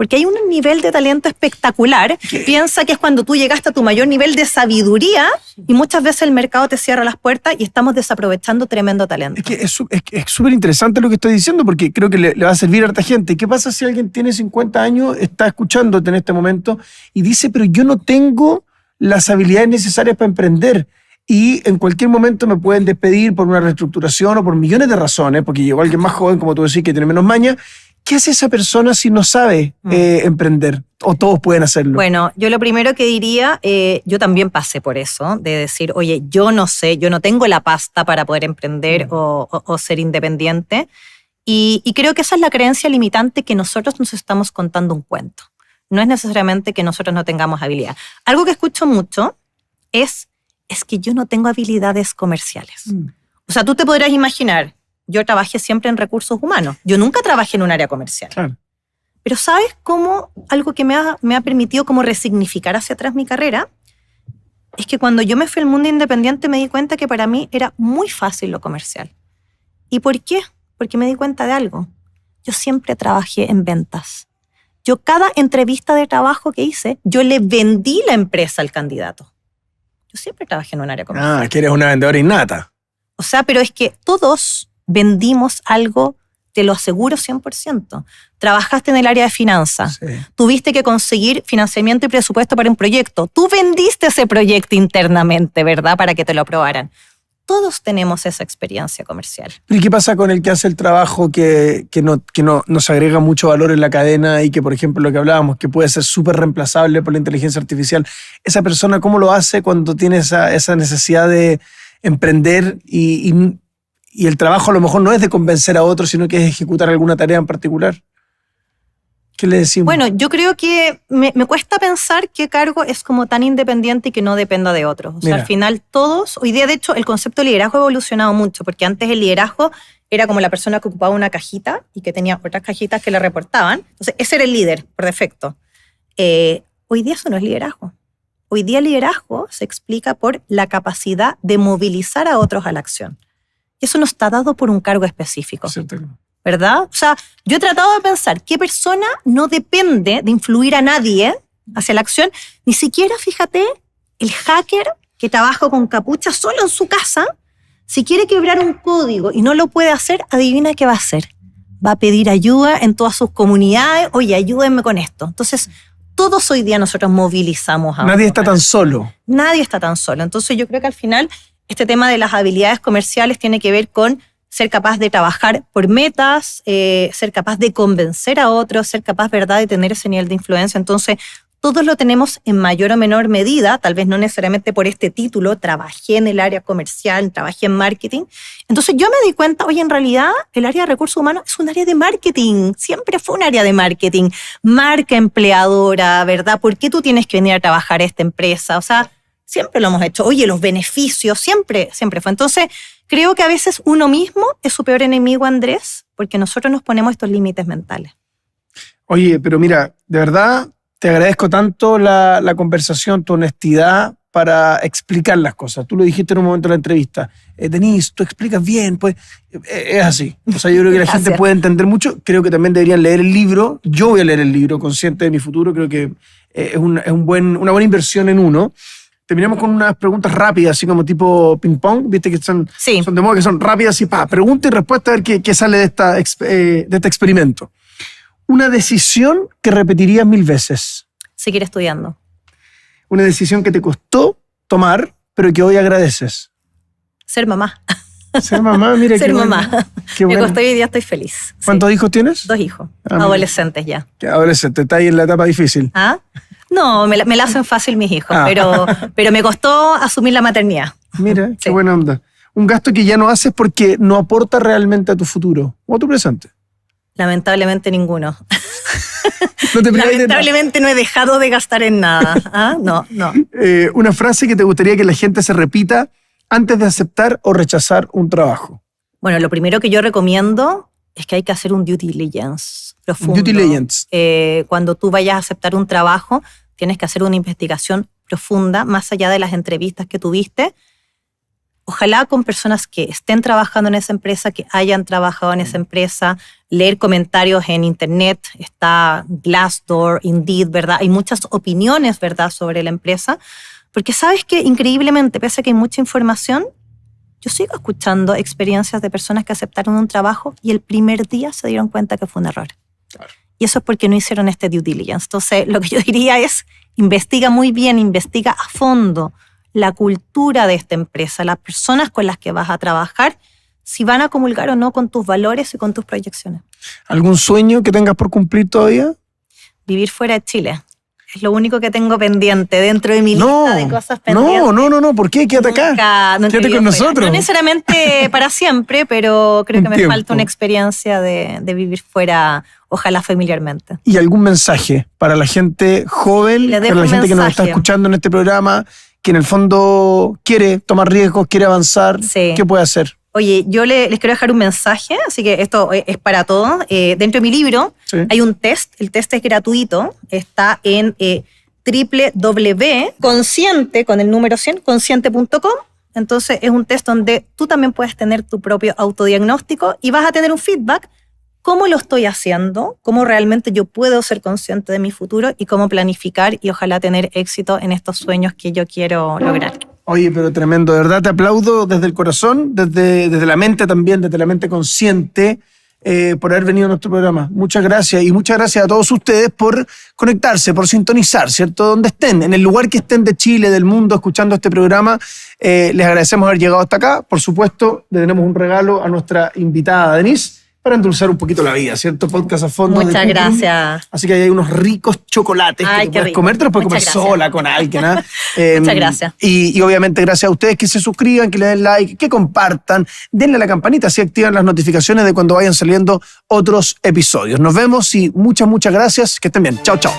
Porque hay un nivel de talento espectacular. Piensa que es cuando tú llegaste a tu mayor nivel de sabiduría y muchas veces el mercado te cierra las puertas y estamos desaprovechando tremendo talento. Es súper interesante lo que estoy diciendo porque creo que le va a servir a harta gente. ¿Qué pasa si alguien tiene 50 años, está escuchándote en este momento y dice, pero yo no tengo las habilidades necesarias para emprender? Y en cualquier momento me pueden despedir por una reestructuración o por millones de razones, porque llegó alguien más joven, como tú decís, que tiene menos maña. ¿Qué hace esa persona si no sabe emprender? ¿O todos pueden hacerlo? Bueno, yo lo primero que diría, yo también pasé por eso, de decir, oye, yo no sé, yo no tengo la pasta para poder emprender o ser independiente. Y creo que esa es la creencia limitante, que nosotros nos estamos contando un cuento. No es necesariamente que nosotros no tengamos habilidad. Algo que escucho mucho es que yo no tengo habilidades comerciales. O sea, tú te podrás imaginar, yo trabajé siempre en recursos humanos. Yo nunca trabajé en un área comercial. Claro. Pero ¿sabes cómo? Algo que me ha permitido como resignificar hacia atrás mi carrera es que cuando yo me fui al mundo independiente me di cuenta que para mí era muy fácil lo comercial. ¿Y por qué? Porque me di cuenta de algo. Yo siempre trabajé en ventas. Yo cada entrevista de trabajo que hice, yo le vendí la empresa al candidato. Yo siempre trabajé en un área comercial. Ah, que eres una vendedora innata. O sea, pero es que todos vendimos algo, te lo aseguro 100%. Trabajaste en el área de finanzas. Sí. Tuviste que conseguir financiamiento y presupuesto para un proyecto. Tú vendiste ese proyecto internamente, ¿verdad? Para que te lo aprobaran. Todos tenemos esa experiencia comercial. ¿Y qué pasa con el que hace el trabajo que no nos agrega mucho valor en la cadena y que, por ejemplo, lo que hablábamos, que puede ser súper reemplazable por la inteligencia artificial? ¿Esa persona cómo lo hace cuando tiene esa necesidad de emprender y el trabajo a lo mejor no es de convencer a otros, sino que es ejecutar alguna tarea en particular? ¿Qué le decimos? Bueno, yo creo que me cuesta pensar qué cargo es como tan independiente y que no dependa de otros. O sea, al final todos, hoy día de hecho el concepto de liderazgo ha evolucionado mucho, porque antes el liderazgo era como la persona que ocupaba una cajita y que tenía otras cajitas que le reportaban. Entonces ese era el líder, por defecto. Hoy día eso no es liderazgo. Hoy día el liderazgo se explica por la capacidad de movilizar a otros a la acción. Y eso no está dado por un cargo específico. ¿Cierto? ¿Verdad? O sea, yo he tratado de pensar qué persona no depende de influir a nadie hacia la acción. Ni siquiera, fíjate, el hacker que trabaja con capucha solo en su casa, si quiere quebrar un código y no lo puede hacer, adivina qué va a hacer. Va a pedir ayuda en todas sus comunidades. Oye, ayúdenme con esto. Entonces, todos hoy día nosotros movilizamos a Nadie está tan solo. Nadie está tan solo. Entonces, yo creo que al final este tema de las habilidades comerciales tiene que ver con ser capaz de trabajar por metas, ser capaz de convencer a otros, ser capaz, ¿verdad?, de tener ese nivel de influencia. Entonces, todos lo tenemos en mayor o menor medida, tal vez no necesariamente por este título, trabajé en el área comercial, trabajé en marketing. Entonces, yo me di cuenta, oye, en realidad, el área de recursos humanos es un área de marketing, siempre fue un área de marketing, marca empleadora, ¿verdad? ¿Por qué tú tienes que venir a trabajar a esta empresa? O sea, siempre lo hemos hecho. Oye, los beneficios, siempre fue. Entonces, creo que a veces uno mismo es su peor enemigo, Andrés, porque nosotros nos ponemos estos límites mentales. Oye, pero mira, de verdad te agradezco tanto la conversación, tu honestidad para explicar las cosas. Tú lo dijiste en un momento de la entrevista. Denise, tú explicas bien, pues es así. O sea, yo creo que la gente puede entender mucho. Creo que también deberían leer el libro. Yo voy a leer el libro, consciente de mi futuro. Creo que es una buena inversión en uno. Terminamos con unas preguntas rápidas, así como tipo ping-pong, viste que son de modo que son rápidas y pregunta y respuesta, a ver qué sale de este experimento. Una decisión que repetirías 1000 veces. Seguir estudiando. Una decisión que te costó tomar, pero que hoy agradeces. Ser mamá. Ser mamá, mira Ser mamá. Bueno. Qué bueno. Me costó y hoy día estoy feliz. ¿Cuántos hijos tienes? 2 hijos. Adolescentes ya. Adolescente, está ahí en la etapa difícil. ¿Ah? No, me la hacen fácil mis hijos, pero me costó asumir la maternidad. Mira, qué buena onda. Un gasto que ya no haces porque no aporta realmente a tu futuro o a tu presente. Lamentablemente ninguno. No te Lamentablemente no he dejado de gastar en nada. ¿Ah? No. Una frase que te gustaría que la gente se repita antes de aceptar o rechazar un trabajo. Bueno, lo primero que yo recomiendo es que hay que hacer un due diligence profundo. Due diligence. Cuando tú vayas a aceptar un trabajo, tienes que hacer una investigación profunda, más allá de las entrevistas que tuviste. ojalá con personas que estén trabajando en esa empresa, que hayan trabajado en esa empresa, leer comentarios en internet, está Glassdoor, Indeed, ¿verdad? Hay muchas opiniones, ¿verdad?, sobre la empresa, porque sabes que increíblemente, pese a que hay mucha información, yo sigo escuchando experiencias de personas que aceptaron un trabajo y el primer día se dieron cuenta que fue un error. Claro. Y eso es porque no hicieron este due diligence. Entonces, lo que yo diría es, investiga muy bien, investiga a fondo la cultura de esta empresa, las personas con las que vas a trabajar, si van a comulgar o no con tus valores y con tus proyecciones. ¿Algún sueño que tengas por cumplir todavía? Vivir fuera de Chile. Es lo único que tengo pendiente dentro de mi lista de cosas pendientes. No, ¿por qué? Quédate acá. Quédate con nosotros. No necesariamente para siempre, pero creo que me falta una experiencia de vivir fuera, ojalá familiarmente. ¿Y algún mensaje para la gente joven, para la gente que nos está escuchando en este programa, que en el fondo quiere tomar riesgos, quiere avanzar? Sí. ¿Qué puede hacer? Oye, yo les quiero dejar un mensaje, así que esto es para todos. Dentro de mi libro hay un test, el test es gratuito, está en www.consciente, con el número 100, consciente.com. Entonces es un test donde tú también puedes tener tu propio autodiagnóstico y vas a tener un feedback, cómo lo estoy haciendo, cómo realmente yo puedo ser consciente de mi futuro y cómo planificar y ojalá tener éxito en estos sueños que yo quiero lograr. Oye, pero tremendo, de verdad te aplaudo desde el corazón, desde la mente también, desde la mente consciente, por haber venido a nuestro programa. Muchas gracias y muchas gracias a todos ustedes por conectarse, por sintonizar, ¿cierto? Donde estén, en el lugar que estén de Chile, del mundo, escuchando este programa. Les agradecemos haber llegado hasta acá. Por supuesto, le tenemos un regalo a nuestra invitada Denise, para endulzar un poquito la vida, ¿cierto? Podcast a fondo. Muchas gracias. Así que hay unos ricos chocolates que tú puedes comer, te los puedes comer sola, con alguien. Muchas gracias. Y obviamente gracias a ustedes que se suscriban, que le den like, que compartan, denle a la campanita, así activan las notificaciones de cuando vayan saliendo otros episodios. Nos vemos y muchas gracias. Que estén bien. Chao, chao.